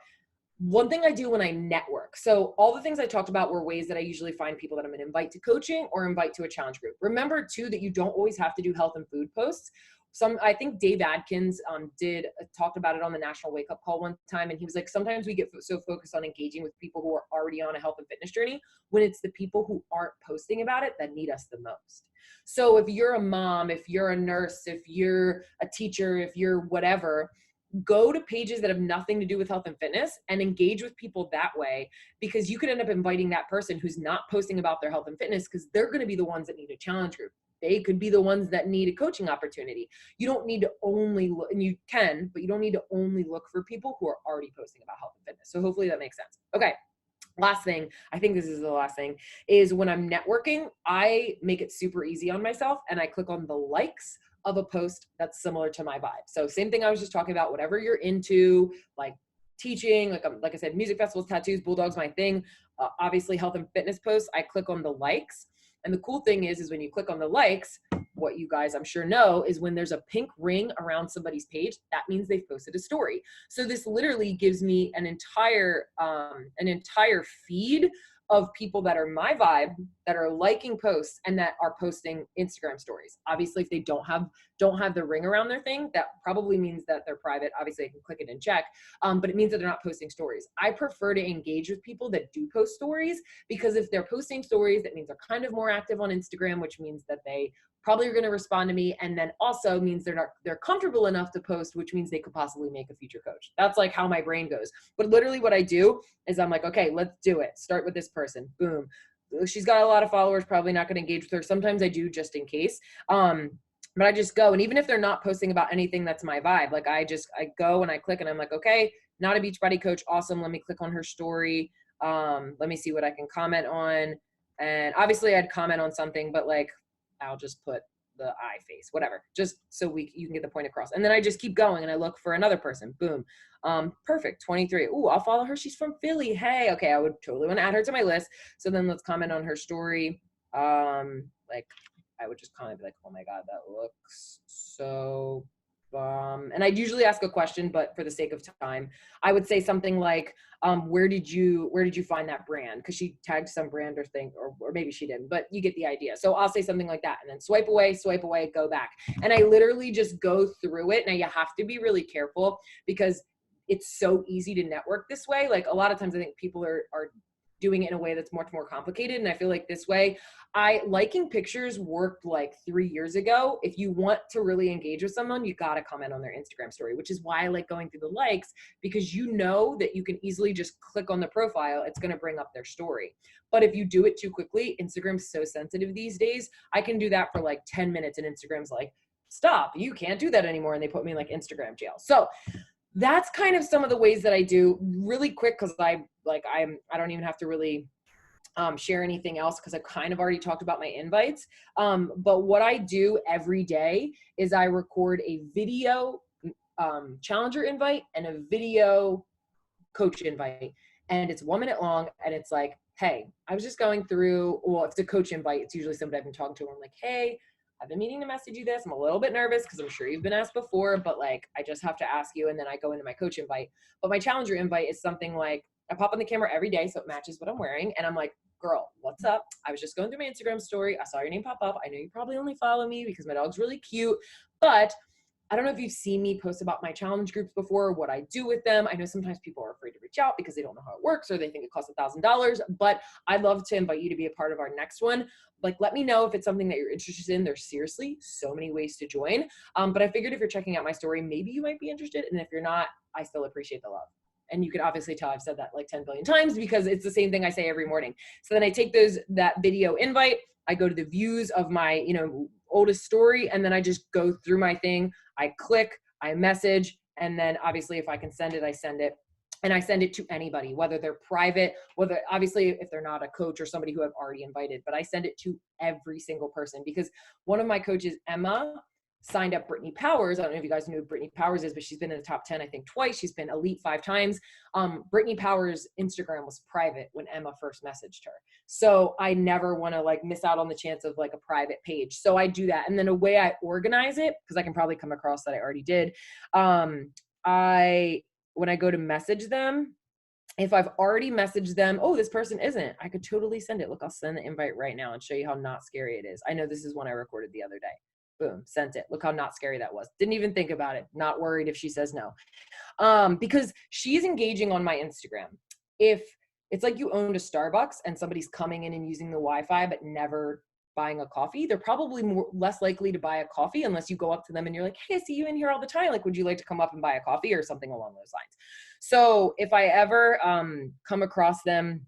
one thing I do when I network. So all the things I talked about were ways that I usually find people that I'm going to invite to coaching or invite to a challenge group. Remember too, that you don't always have to do health and food posts. I think Dave Adkins talked about it on the National Wake Up Call one time. And he was like, sometimes we get so focused on engaging with people who are already on a health and fitness journey, when it's the people who aren't posting about it that need us the most. So if you're a mom, if you're a nurse, if you're a teacher, if you're whatever, go to pages that have nothing to do with health and fitness and engage with people that way, because you could end up inviting that person who's not posting about their health and fitness, because they're going to be the ones that need a challenge group. they could be the ones that need a coaching opportunity. You don't need to only look, and you can, but you don't need to only look for people who are already posting about health and fitness. So hopefully that makes sense. Okay. Last thing, I think this is the last thing, is when I'm networking, I make it super easy on myself and I click on the likes of a post that's similar to my vibe. So same thing I was just talking about, whatever you're into, like teaching, like I said, music festivals, tattoos, bulldogs, my thing. Obviously health and fitness posts, I click on the likes. And the cool thing is when you click on the likes, what you guys I'm sure know is when there's a pink ring around somebody's page, that means they've posted a story. So this literally gives me an entire feed of people that are my vibe, that are liking posts and that are posting Instagram stories. Obviously, if they don't have the ring around their thing, that probably means that they're private. Obviously, I can click it and check, but it means that they're not posting stories. I prefer to engage with people that do post stories, because if they're posting stories, that means they're kind of more active on Instagram, which means that they probably are going to respond to me, and then also means they're comfortable enough to post, which means they could possibly make a future coach. That's like how my brain goes. But literally what I do is I'm like, okay, let's do it. Start with this person. Boom. She's got a lot of followers, probably not going to engage with her. Sometimes I do, just in case. But I just go, and even if they're not posting about anything that's my vibe, like I go and I click and I'm like, okay, not a Beachbody coach. Awesome. Let me click on her story. Let me see what I can comment on. And obviously I'd comment on something, but like, I'll just put the eye face, whatever, just so you can get the point across. And then I just keep going and I look for another person. Boom. Perfect. 23. Ooh, I'll follow her. She's from Philly. Hey, okay. I would totally want to add her to my list. So then let's comment on her story. Like I would just comment like, oh my God, that looks so and I'd usually ask a question, but for the sake of time, I would say something like, where did you find that brand? Cause she tagged some brand or thing, or maybe she didn't, but you get the idea. So I'll say something like that and then swipe away, go back. And I literally just go through it. Now you have to be really careful because it's so easy to network this way. Like a lot of times I think people are doing it in a way that's much more complicated. And I feel like this way, liking pictures worked like 3 years ago. If you want to really engage with someone, you got to comment on their Instagram story, which is why I like going through the likes, because you know that you can easily just click on the profile. It's going to bring up their story. But if you do it too quickly, Instagram's so sensitive these days. I can do that for like 10 minutes and Instagram's like, stop, you can't do that anymore. And they put me in like Instagram jail. So that's kind of some of the ways that I do really quick. Cause I don't even have to really share anything else because I've kind of already talked about my invites. But what I do every day is I record a video challenger invite and a video coach invite. And it's 1 minute long. And it's like, hey, I was just going through, well, if it's a coach invite, it's usually somebody I've been talking to. I'm like, hey, I've been meaning to message you this. I'm a little bit nervous because I'm sure you've been asked before, but like, I just have to ask you. And then I go into my coach invite. But my challenger invite is something like, I pop on the camera every day so it matches what I'm wearing. And I'm like, girl, what's up? I was just going through my Instagram story. I saw your name pop up. I know you probably only follow me because my dog's really cute, but I don't know if you've seen me post about my challenge groups before, what I do with them. I know sometimes people are afraid to reach out because they don't know how it works or they think it costs $1,000, but I'd love to invite you to be a part of our next one. Like, let me know if it's something that you're interested in. There's seriously so many ways to join. But I figured if you're checking out my story, maybe you might be interested. And if you're not, I still appreciate the love. And you can obviously tell I've said that like 10 billion times because it's the same thing I say every morning. So then I take that video invite, I go to the views of my, oldest story, and then I just go through my thing. I click, I message, and then obviously if I can send it, I send it. And I send it to anybody, whether they're private, whether obviously if they're not a coach or somebody who I've already invited, but I send it to every single person because one of my coaches, Emma, signed up Brittany Powers. I don't know if you guys know who Brittany Powers is, but she's been in the top 10, I think twice. She's been elite 5 times. Brittany Powers' Instagram was private when Emma first messaged her. So I never want to like miss out on the chance of like a private page. So I do that. And then a way I organize it, because I can probably come across that I already did. When I go to message them, if I've already messaged them, oh, this person isn't, I could totally send it. Look, I'll send the invite right now and show you how not scary it is. I know this is one I recorded the other day. Boom, sent it. Look how not scary that was. Didn't even think about it. Not worried if she says no. Because she's engaging on my Instagram. If it's like you owned a Starbucks and somebody's coming in and using the Wi-Fi but never buying a coffee, they're probably less likely to buy a coffee unless you go up to them and you're like, hey, I see you in here all the time. Like, would you like to come up and buy a coffee or something along those lines? So if I ever come across them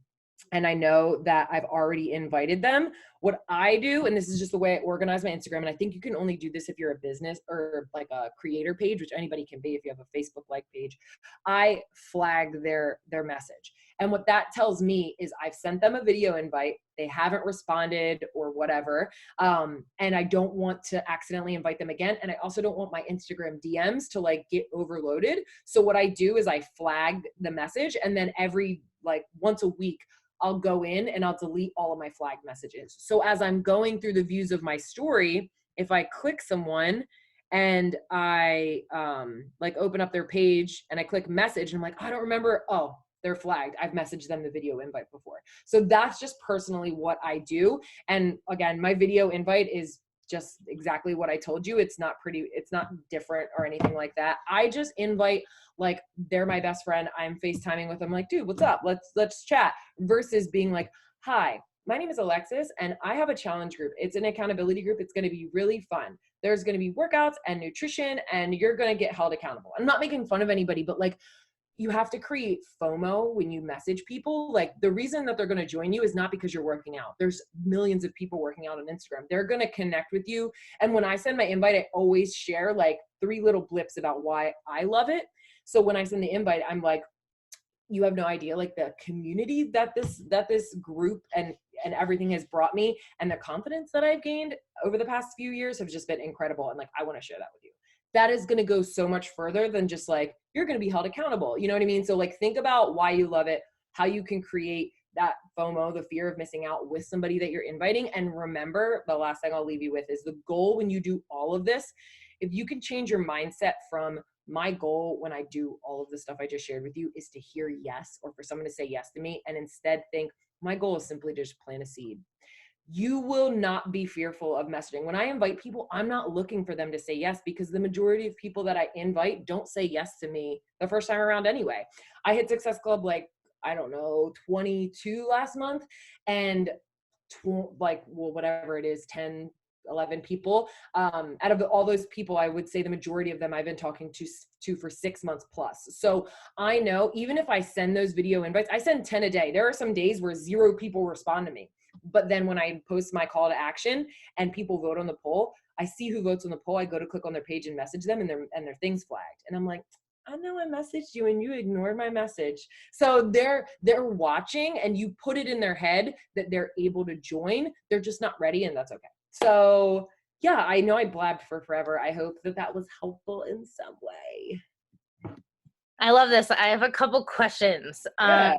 and I know that I've already invited them, what I do, and this is just the way I organize my Instagram, and I think you can only do this if you're a business or like a creator page, which anybody can be if you have a Facebook like page, I flag their message. And what that tells me is I've sent them a video invite, they haven't responded or whatever, and I don't want to accidentally invite them again. And I also don't want my Instagram DMs to like get overloaded. So what I do is I flag the message, and then every like once a week, I'll go in and I'll delete all of my flagged messages. So as I'm going through the views of my story, if I click someone and I like open up their page and I click message and I'm like, I don't remember, oh, they're flagged. I've messaged them the video invite before. So that's just personally what I do. And again, my video invite is just exactly what I told you. It's not different or anything like that. I just invite like they're my best friend. I'm FaceTiming with them like, dude, what's up? Let's chat, versus being like, hi, my name is Alexis and I have a challenge group. It's an accountability group. It's going to be really fun. There's going to be workouts and nutrition and you're going to get held accountable. I'm not making fun of anybody, but like, you have to create FOMO when you message people. Like the reason that they're going to join you is not because you're working out. There's millions of people working out on Instagram. They're going to connect with you. And when I send my invite, I always share like 3 little blips about why I love it. So when I send the invite, I'm like, you have no idea like the community that this group and everything has brought me, and the confidence that I've gained over the past few years have just been incredible. And like, I want to share that with you. That is going to go so much further than just like, you're going to be held accountable. You know what I mean? So like, think about why you love it, how you can create that FOMO, the fear of missing out, with somebody that you're inviting. And remember, the last thing I'll leave you with is the goal when you do all of this. If you can change your mindset from, my goal when I do all of the stuff I just shared with you is to hear yes, or for someone to say yes to me, and instead think, my goal is simply to just plant a seed. You will not be fearful of messaging. When I invite people, I'm not looking for them to say yes, because the majority of people that I invite don't say yes to me the first time around anyway. I hit Success Club like, I don't know, 22 last month, and whatever it is, 10, 11 people. Out of all those people, I would say the majority of them I've been talking to for 6 months plus. So I know even if I send those video invites, I send 10 a day. There are some days where 0 people respond to me. But then when I post my call to action and people vote on the poll, I see who votes on the poll. I go to click on their page and message them, and their thing's flagged. And I'm like, I know I messaged you and you ignored my message. So they're watching, and you put it in their head that they're able to join. They're just not ready, and that's okay. So yeah, I know I blabbed for forever. I hope that was helpful in some way. I love this. I have a couple questions. Yeah.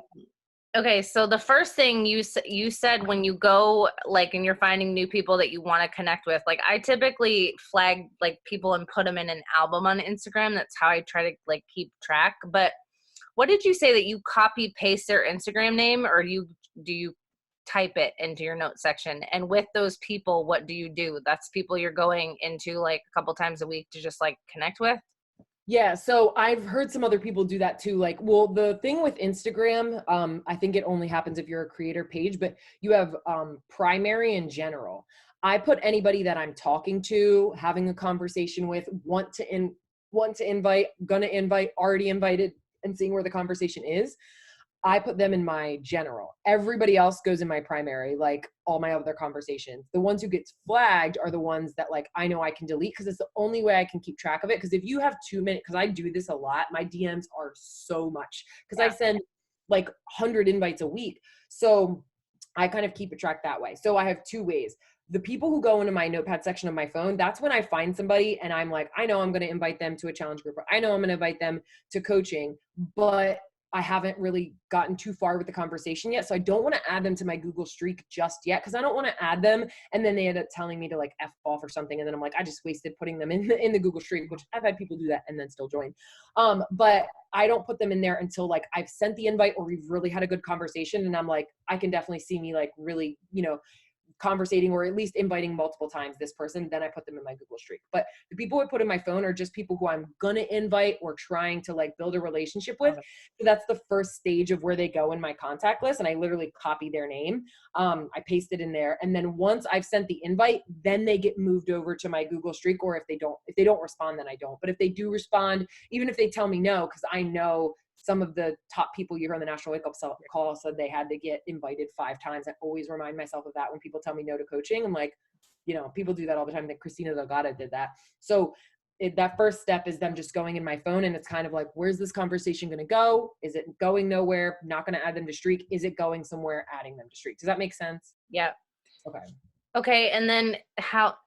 Okay, so the first thing you said when you go like and you're finding new people that you want to connect with, like I typically flag like people and put them in an album on Instagram. That's how I try to like keep track. But what did you say, that you copy paste their Instagram name, or do you type it into your notes section? And with those people, what do you do? That's people you're going into like a couple times a week to just like connect with? Yeah, so I've heard some other people do that too. Like, well, the thing with Instagram, I think it only happens if you're a creator page, but you have primary and general. I put anybody that I'm talking to, having a conversation with, want to invite, gonna invite, already invited, and seeing where the conversation is. I put them in my general. Everybody else goes in my primary, like all my other conversations. The ones who gets flagged are the ones that like I know I can delete, because it's the only way I can keep track of it. Because if you have 2 minutes, because I do this a lot, my DMs are so much, because I send like 100 invites a week. So I kind of keep a track that way. So I have 2 ways. The people who go into my notepad section of my phone, that's when I find somebody and I'm like, I know I'm going to invite them to a challenge group, or I know I'm going to invite them to coaching, but I haven't really gotten too far with the conversation yet. So I don't want to add them to my Google Streak just yet, because I don't want to add them and then they end up telling me to like F off or something. And then I'm like, I just wasted putting them in the Google Streak, which I've had people do that and then still join. But I don't put them in there until like I've sent the invite or we've really had a good conversation. And I'm like, I can definitely see me like really, conversating or at least inviting multiple times this person, then I put them in my Google Streak. But the people I put in my phone are just people who I'm gonna invite or trying to like build a relationship with. So that's the first stage of where they go in my contact list, and I literally copy their name. I paste it in there, and then once I've sent the invite, then they get moved over to my Google Streak. Or if they don't respond, then I don't. But if they do respond, even if they tell me no, because I know some of the top people you hear on the National Wake Up Call said they had to get invited 5 times. I always remind myself of that when people tell me no to coaching. I'm like, people do that all the time. That Christina Delgado did that. So that first step is them just going in my phone, and it's kind of like, where's this conversation going to go? Is it going nowhere? Not going to add them to Streak. Is it going somewhere? Adding them to Streak. Does that make sense? Yeah. Okay. Okay, and then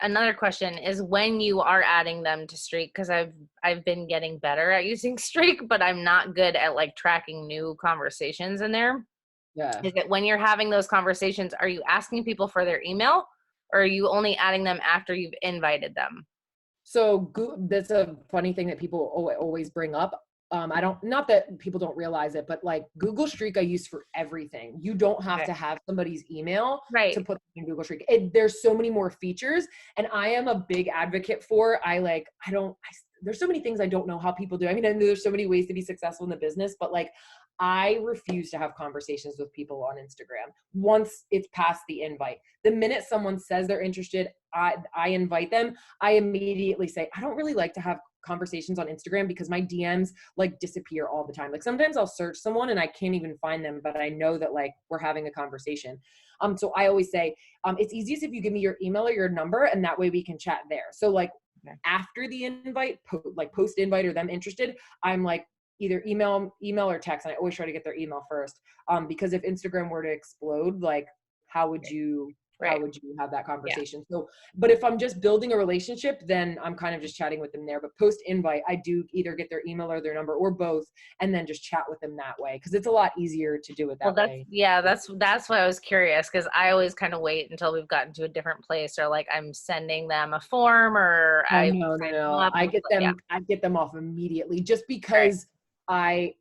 another question is when you are adding them to Streak, because I've been getting better at using Streak, but I'm not good at like tracking new conversations in there. Yeah. Is it when you're having those conversations, are you asking people for their email, or are you only adding them after you've invited them? So that's a funny thing that people always bring up. Not that people don't realize it, but like Google Streak I use for everything. You don't have to have somebody's email to put in Google Streak. There's so many more features, and I am a big advocate for, there's so many things I don't know how people do. I mean, I know there's so many ways to be successful in the business, but like, I refuse to have conversations with people on Instagram once it's past the invite. The minute someone says they're interested, I invite them, I immediately say, I don't really like to have conversations on Instagram because my DMs like disappear all the time. Like sometimes I'll search someone and I can't even find them, but I know that like we're having a conversation. So I always say, it's easiest if you give me your email or your number, and that way we can chat there. So like after the invite, post invite or them interested, I'm like, either email or text. And I always try to get their email first. Because if Instagram were to explode, like how would you have that conversation? Yeah. So, but if I'm just building a relationship, then I'm kind of just chatting with them there. But post invite, I do either get their email or their number or both, and then just chat with them that way. Cause it's a lot easier to do it that way. Yeah. That's why I was curious. Cause I always kind of wait until we've gotten to a different place, or like I'm sending them a form, or no. I get them off immediately just because I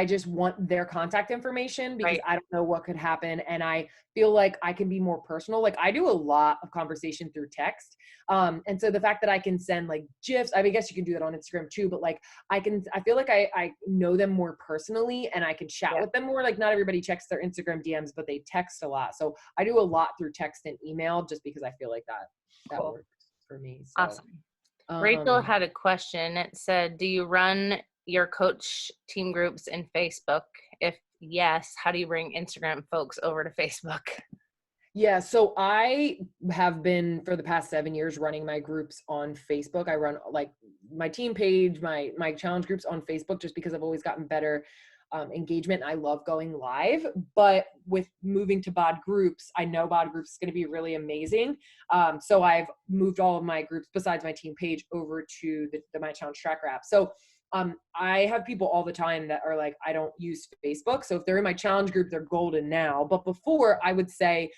just want their contact information because I don't know what could happen. And I feel like I can be more personal. Like I do a lot of conversation through text. And so the fact that I can send like GIFs, I mean, I guess you can do that on Instagram too, but like I feel like I know them more personally and I can chat with them more. Like not everybody checks their Instagram DMs, but they text a lot. So I do a lot through text and email just because I feel like that works for me. So. Awesome. Rachel had a question. It said, do you run your coach team groups in Facebook? If yes, how do you bring Instagram folks over to Facebook? Yeah, so I have been for the past 7 years running my groups on Facebook. I run like my team page, my challenge groups on Facebook just because I've always gotten better engagement. I love going live, but with moving to BOD groups, I know BOD groups is going to be really amazing. So I've moved all of my groups besides my team page over to the My Challenge Tracker app. So I have people all the time that are like, I don't use Facebook. So if they're in my challenge group, they're golden now. But before, I would say,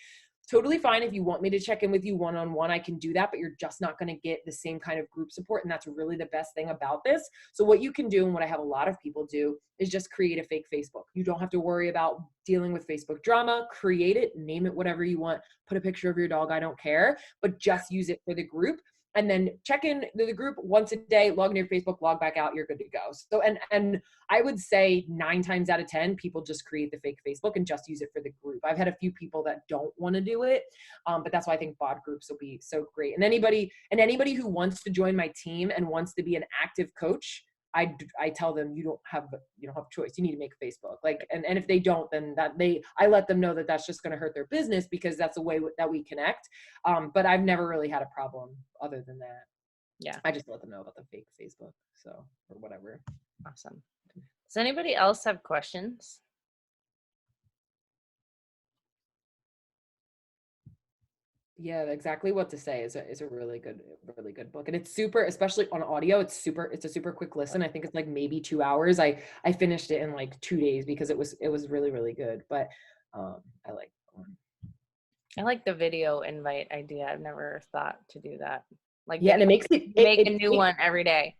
totally fine if you want me to check in with you one-on-one, I can do that, but you're just not going to get the same kind of group support. And that's really the best thing about this. So what you can do, and what I have a lot of people do, is just create a fake Facebook. You don't have to worry about dealing with Facebook drama. Create it, name it whatever you want, put a picture of your dog, I don't care, but just use it for the group. And then check in the group once a day, log into your Facebook, log back out, you're good to go. So, and I would say 9 times out of 10, people just create the fake Facebook and just use it for the group. I've had a few people that don't want to do it, but that's why I think BOD groups will be so great. And anybody who wants to join my team and wants to be an active coach, I tell them you don't have a choice. You need to make a Facebook. Like, and if they don't, then I let them know that that's just going to hurt their business because that's a way that we connect. But I've never really had a problem other than that. Yeah. I just let them know about the fake Facebook. So, or whatever. Awesome. Does anybody else have questions? Yeah, exactly what to say is a really good book. And it's super, especially on audio, it's a super quick listen. I think it's like maybe 2 hours. I finished it in like 2 days because it was really, really good. But I like the video invite idea. I've never thought to do that. Like, yeah, and it makes it make a new one every day.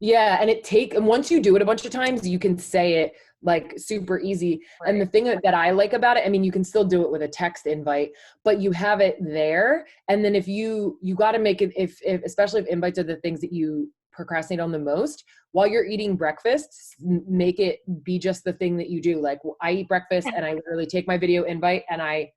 Yeah. And once you do it a bunch of times, you can say it like super easy. Right. And the thing that I like about it, I mean, you can still do it with a text invite, but you have it there. And then if you got to make it, if especially if invites are the things that you procrastinate on the most, while you're eating breakfast, make it be just the thing that you do. Like I eat breakfast and I literally take my video invite and I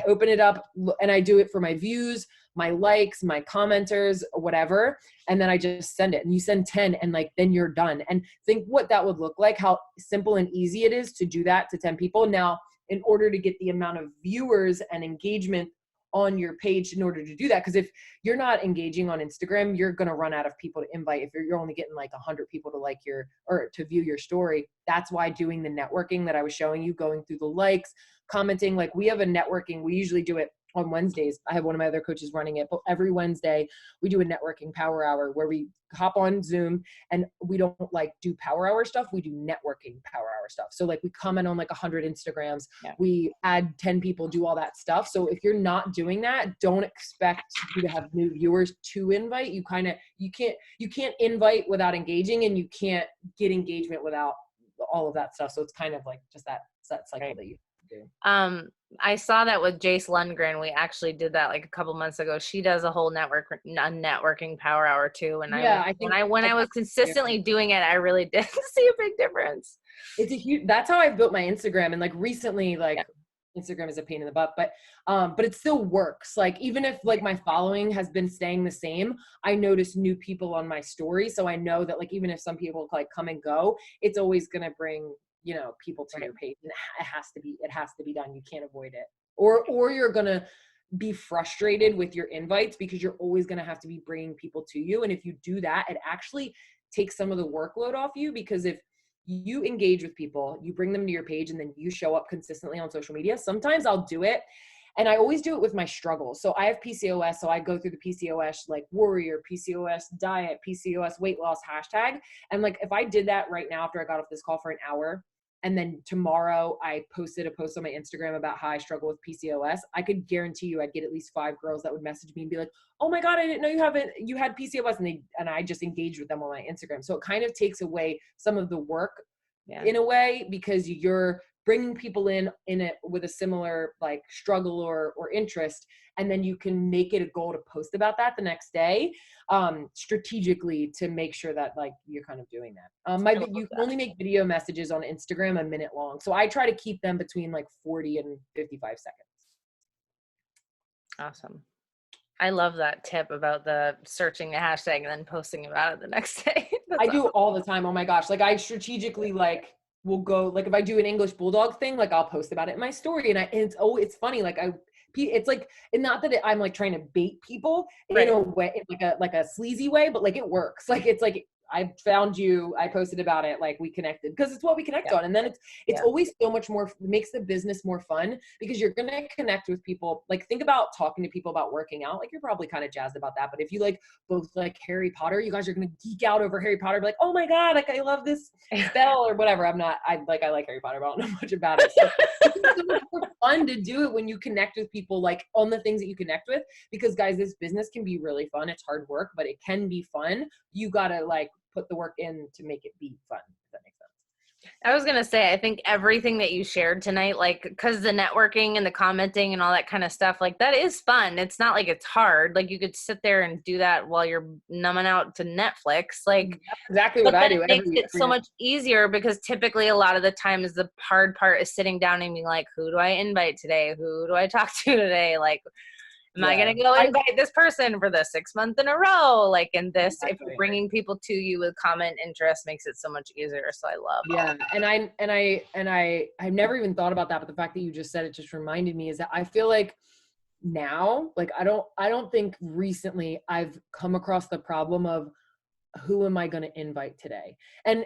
open it up and I do it for my views, my likes, my commenters, whatever. And then I just send it, and you send 10 and like, then you're done. And think what that would look like, how simple and easy it is to do that to 10 people. Now, in order to get the amount of viewers and engagement on your page in order to do that, because if you're not engaging on Instagram, you're going to run out of people to invite. If you're only getting like 100 people to like your, or to view your story. That's why doing the networking that I was showing you, going through the likes, commenting, like we have a networking, we usually do it on Wednesdays. I have one of my other coaches running it, but every Wednesday we do a networking power hour where we hop on Zoom, and we don't like do power hour stuff. We do networking power hour stuff. So like we comment on like 100 Instagrams, we add 10 people, do all that stuff. So if you're not doing that, don't expect you to have new viewers to invite. You can't invite without engaging, and you can't get engagement without all of that stuff. So it's kind of like just that cycle that you do. I saw that with Jace Lundgren. We actually did that like a couple months ago. She does a whole networking power hour too. And when I was consistently doing it, I really did see a big difference. It's a huge, that's how I've built my Instagram. And like recently, Instagram is a pain in the butt, but it still works. Like, even if like my following has been staying the same, I notice new people on my story. So I know that like, even if some people like come and go, it's always going to bring, people to your page, and it has to be done. You can't avoid it, or you're going to be frustrated with your invites because you're always going to have to be bringing people to you. And if you do that, it actually takes some of the workload off you, because if you engage with people, you bring them to your page, and then you show up consistently on social media. Sometimes I'll do it, and I always do it with my struggles. So I have PCOS, so I go through the PCOS like warrior, PCOS diet, PCOS weight loss hashtag. And like, if I did that right now after I got off this call for an hour, and then tomorrow I posted a post on my Instagram about how I struggle with PCOS, I could guarantee you I'd get at least 5 girls that would message me and be like, "Oh my God, I didn't know you had PCOS." And I just engaged with them on my Instagram. So it kind of takes away some of the work in a way, because you're bringing people in it with a similar like struggle or interest. And then you can make it a goal to post about that the next day, strategically, to make sure that like you're kind of doing that. You can only make video messages on Instagram a minute long. So I try to keep them between like 40 and 55 seconds. Awesome. I love that tip about the searching the hashtag and then posting about it the next day. I do it all the time. Oh my gosh. Like, I strategically like will go, like if I do an English bulldog thing, like I'll post about it in my story. And it's funny. Like it's like, and not that I'm like trying to bait people in a way, like a sleazy way, but like it works. Like, it's like, I found you, I posted about it, like we connected, because it's what we connect on. And then it's always so much more, makes the business more fun, because you're going to connect with people. Like, think about talking to people about working out. Like, you're probably kind of jazzed about that. But if you like both like Harry Potter, you guys are going to geek out over Harry Potter. Be like, "Oh my God, like I love this spell," or whatever. I like Harry Potter, but I don't know much about it. So it's so much more fun to do it when you connect with people, like on the things that you connect with, because guys, this business can be really fun. It's hard work, but it can be fun. You got to like put the work in to make it be fun, if that makes sense. I was going to say, I think everything that you shared tonight, like, because the networking and the commenting and all that kind of stuff, like that is fun. It's not like it's hard. Like, you could sit there and do that while you're numbing out to Netflix. Like, that's exactly what I do. It makes it so much easier, because typically a lot of the times the hard part is sitting down and being like, who do I invite today? Who do I talk to today? Like, am I going to go invite this person for the 6th month in a row? Like, in this, if you're bringing people to you with common interest, makes it so much easier. So I love it. And I've never even thought about that, but the fact that you just said it just reminded me, is that I feel like now, like I don't think recently I've come across the problem of who am I going to invite today? And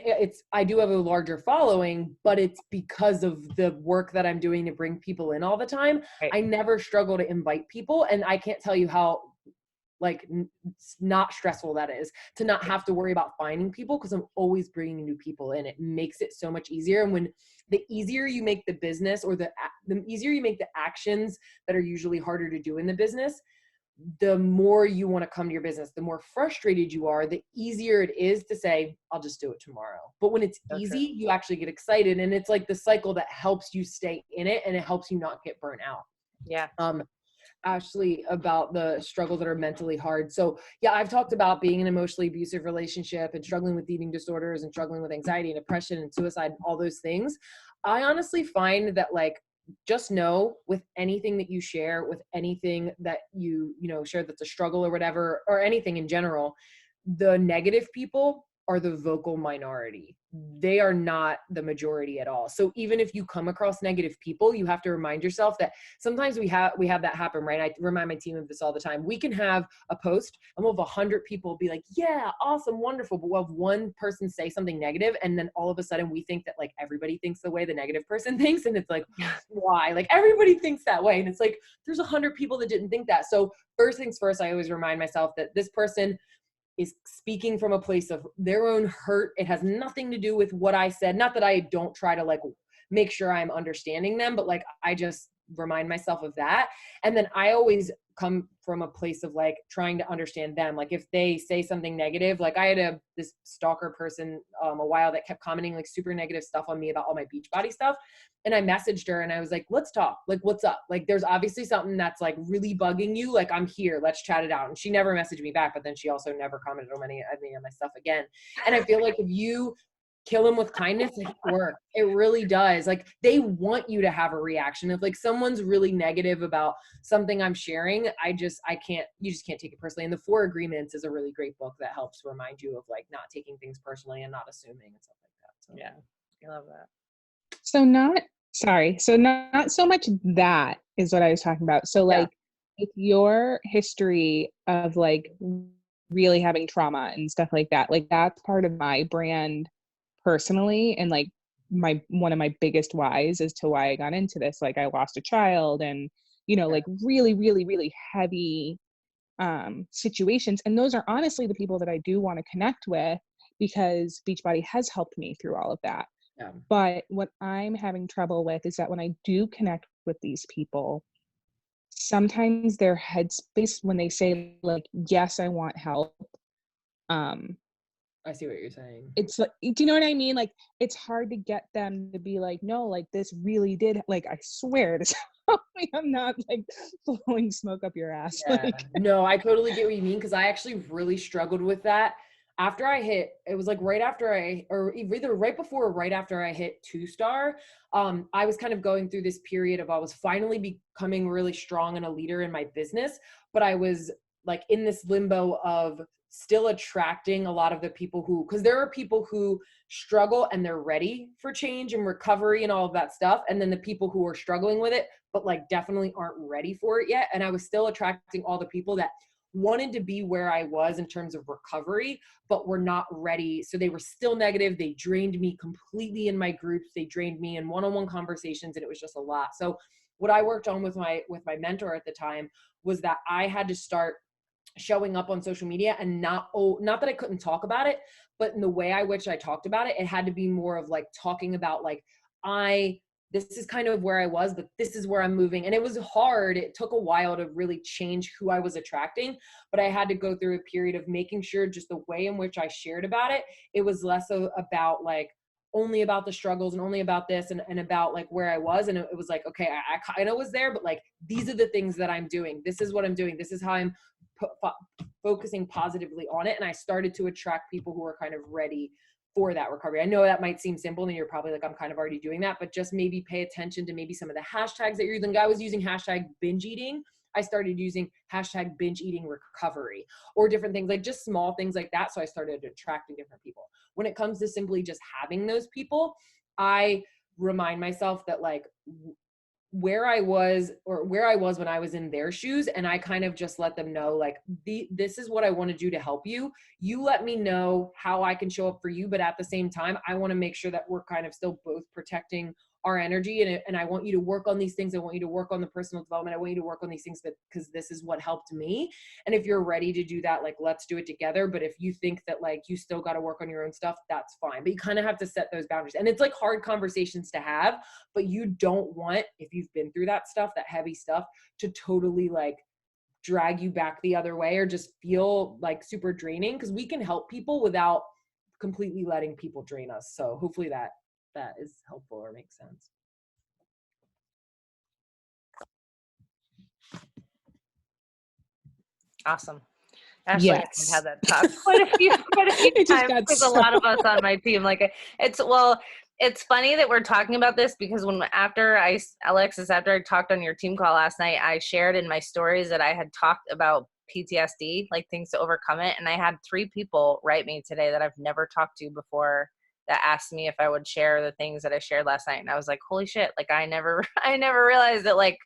I do have a larger following, but it's because of the work that I'm doing to bring people in all the time. Right. I never struggle to invite people. And I can't tell you how like not stressful that is to not have to worry about finding people, because I'm always bringing new people in. It makes it so much easier. And when the easier you make the business, or the easier you make the actions that are usually harder to do in the business, the more you want to come to your business, the more frustrated you are, the easier it is to say, I'll just do it tomorrow. But when it's easy, you actually get excited. And it's like the cycle that helps you stay in it, and it helps you not get burnt out. Yeah. Ashley, about the struggles that are mentally hard. So yeah, I've talked about being in an emotionally abusive relationship and struggling with eating disorders and struggling with anxiety and depression and suicide and all those things. I honestly find that like just know with anything that you share, with anything that you share that's a struggle or whatever, or anything in general, the negative people are the vocal minority. They are not the majority at all. So even if you come across negative people, you have to remind yourself that sometimes we have that happen, right? I remind my team of this all the time. We can have a post and we'll have 100 people be like, yeah, awesome, wonderful. But we'll have one person say something negative, and then all of a sudden we think that like everybody thinks the way the negative person thinks. And it's like, why? Like everybody thinks that way. And it's like, there's 100 people that didn't think that. So first things first, I always remind myself that this person is speaking from a place of their own hurt. It has nothing to do with what I said. Not that I don't try to like make sure I'm understanding them, but like I just remind myself of that. And then I always come from a place of like trying to understand them. Like if they say something negative, like I had this stalker person a while that kept commenting like super negative stuff on me about all my Beachbody stuff. And I messaged her and I was like, let's talk. Like, what's up? Like, there's obviously something that's like really bugging you. Like, I'm here. Let's chat it out. And she never messaged me back, but then she also never commented on any of my stuff again. And I feel like if you kill them with kindness, it works. It really does. Like they want you to have a reaction. If like someone's really negative about something I'm sharing, you just can't take it personally. And the 4 Agreements is a really great book that helps remind you of like not taking things personally and not assuming and stuff like that. So Yeah, I love that. So not so much that is what I was talking about. So like with your history of like really having trauma and stuff like that, like that's part of my brand personally, and like one of my biggest whys as to why I got into this. Like I lost a child and like really, really, really heavy situations. And those are honestly the people that I do want to connect with, because Beachbody has helped me through all of that. Yeah. But what I'm having trouble with is that when I do connect with these people, sometimes their headspace when they say like, yes, I want help. I see what you're saying. It's like, do you know what I mean? Like, it's hard to get them to be like, no, like this really did, like, I swear to I'm not like blowing smoke up your ass. Yeah. Like, No, I totally get what you mean. Cause I actually really struggled with that. After I hit, it was like right after or either right before or right after I hit 2-star, I was kind of going through this period of, I was finally becoming really strong and a leader in my business, but I was like in this limbo of still attracting a lot of the people because there are people who struggle and they're ready for change and recovery and all of that stuff. And then the people who are struggling with it, but like definitely aren't ready for it yet. And I was still attracting all the people that wanted to be where I was in terms of recovery, but were not ready. So they were still negative. They drained me completely in my groups. They drained me in one-on-one conversations, and it was just a lot. So what I worked on with my mentor at the time was that I had to start showing up on social media, and not that I couldn't talk about it, but in the way which I talked about it, it had to be more of like talking about like, this is kind of where I was, but this is where I'm moving. And it was hard. It took a while to really change who I was attracting, but I had to go through a period of making sure just the way in which I shared about it, it was less about like only about the struggles and only about this and about like where I was. And it was like, okay, I kind of was there, but like, these are the things that I'm doing. This is what I'm doing. This is how I'm focusing positively on it. And I started to attract people who are kind of ready for that recovery. I know that might seem simple and you're probably like, I'm kind of already doing that, but just maybe pay attention to maybe some of the hashtags that you're using. I was using hashtag binge eating. I started using hashtag binge eating recovery, or different things, like just small things like that. So I started attracting different people. When it comes to simply just having those people, I remind myself that like where I was when I was in their shoes, and I kind of just let them know like, this is what I want to do to help you. You let me know how I can show up for you, but at the same time, I want to make sure that we're kind of still both protecting our energy. And I want you to work on these things. I want you to work on the personal development. I want you to work on these things because this is what helped me. And if you're ready to do that, like, let's do it together. But if you think that like you still got to work on your own stuff, that's fine. But you kind of have to set those boundaries. And it's like hard conversations to have, but you don't want, if you've been through that stuff, that heavy stuff, to totally like drag you back the other way or just feel like super draining, because we can help people without completely letting people drain us. So hopefully that is helpful or makes sense. Awesome. Ashley and yes. I had that talk quite a few times. There's a lot of us on my team. Like It's funny that we're talking about this because Alexis, after I talked on your team call last night, I shared in my stories that I had talked about PTSD, like things to overcome it. And I had 3 people write me today that I've never talked to before that asked me if I would share the things that I shared last night. And I was like, holy shit. Like I never realized that like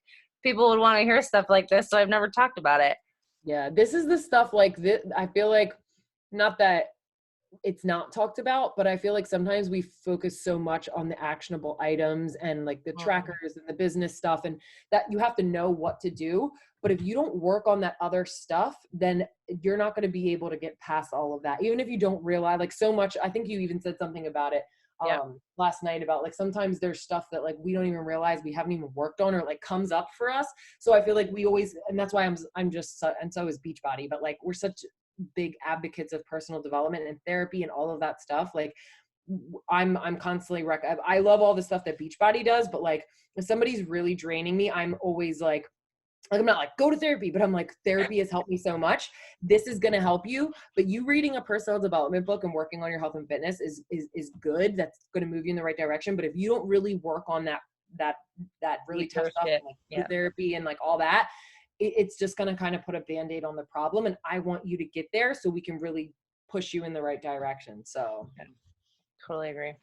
people would want to hear stuff like this. So I've never talked about it. Yeah. This is the stuff like this. I feel like not that it's not talked about, but I feel like sometimes we focus so much on the actionable items and like the trackers and the business stuff, and that you have to know what to do. But if you don't work on that other stuff, then you're not going to be able to get past all of that. Even if you don't realize like so much, I think you even said something about it last night about like, sometimes there's stuff that like, we don't even realize we haven't even worked on or like comes up for us. So I feel like we always, and that's why I'm just, and so is Beachbody, but like, we're such big advocates of personal development and therapy and all of that stuff. Like I'm constantly I love all the stuff that Beachbody does, but like if somebody's really draining me, I'm always like I'm not like go to therapy, but I'm like, therapy has helped me so much. This is going to help you, but you reading a personal development book and working on your health and fitness is good. That's going to move you in the right direction. But if you don't really work on that really tough stuff, like therapy and like all that, it's just going to kind of put a Band-Aid on the problem. And I want you to get there so we can really push you in the right direction. So totally agree.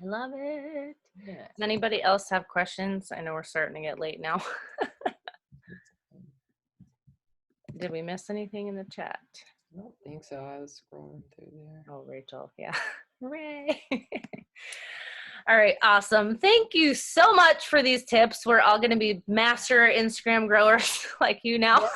I love it. Yeah. Does anybody else have questions? I know we're starting to get late now. Did we miss anything in the chat? I don't think so. I was scrolling through there. Oh, Rachel. Yeah. Hooray. All right. Awesome. Thank you so much for these tips. We're all going to be master Instagram growers like you now.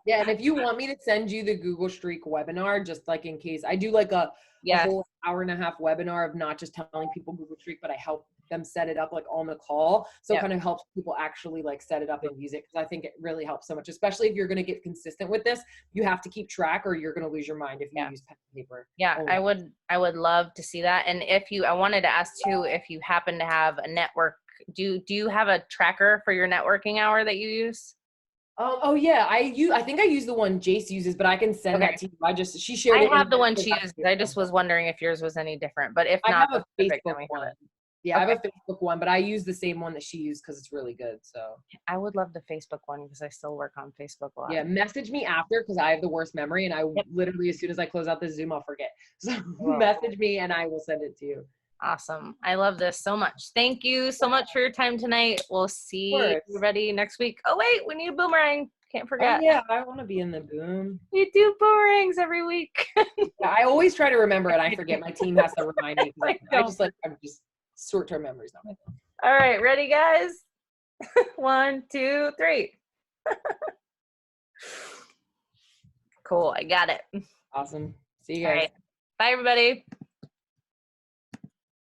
Yeah. And if you want me to send you the Google Streak webinar, just like in case I do like a whole hour-and-a-half webinar of not just telling people Google Streak, but I help them set it up like on the call. So it kind of helps people actually like set it up and use it. Cause I think it really helps so much, especially if you're going to get consistent with this, you have to keep track or you're going to lose your mind if you use pen and paper. Yeah. I would love to see that. And I wanted to ask too, if you happen to have a network, do you have a tracker for your networking hour that you use? Oh yeah, I think I use the one Jace uses, but I can send that to you. She shared it. I have the one she uses. I just was wondering if yours was any different, but if not, I have a Facebook one. Yeah, I have a Facebook one, but I use the same one that she used because it's really good. So I would love the Facebook one because I still work on Facebook a lot. Yeah, message me after because I have the worst memory and I literally, as soon as I close out this Zoom, I'll forget. So message me and I will send it to you. Awesome. I love this so much. Thank you so much for your time tonight. We'll see everybody next week. Oh, wait, we need a boomerang. Can't forget. Oh, yeah, I want to be in the boom. We do boomerangs every week. I always try to remember it. I forget. My team has to remind me. I'm just short-term memories. All right, ready, guys? 1, 2, 3. Cool. I got it. Awesome. See you guys. All right. Bye, everybody.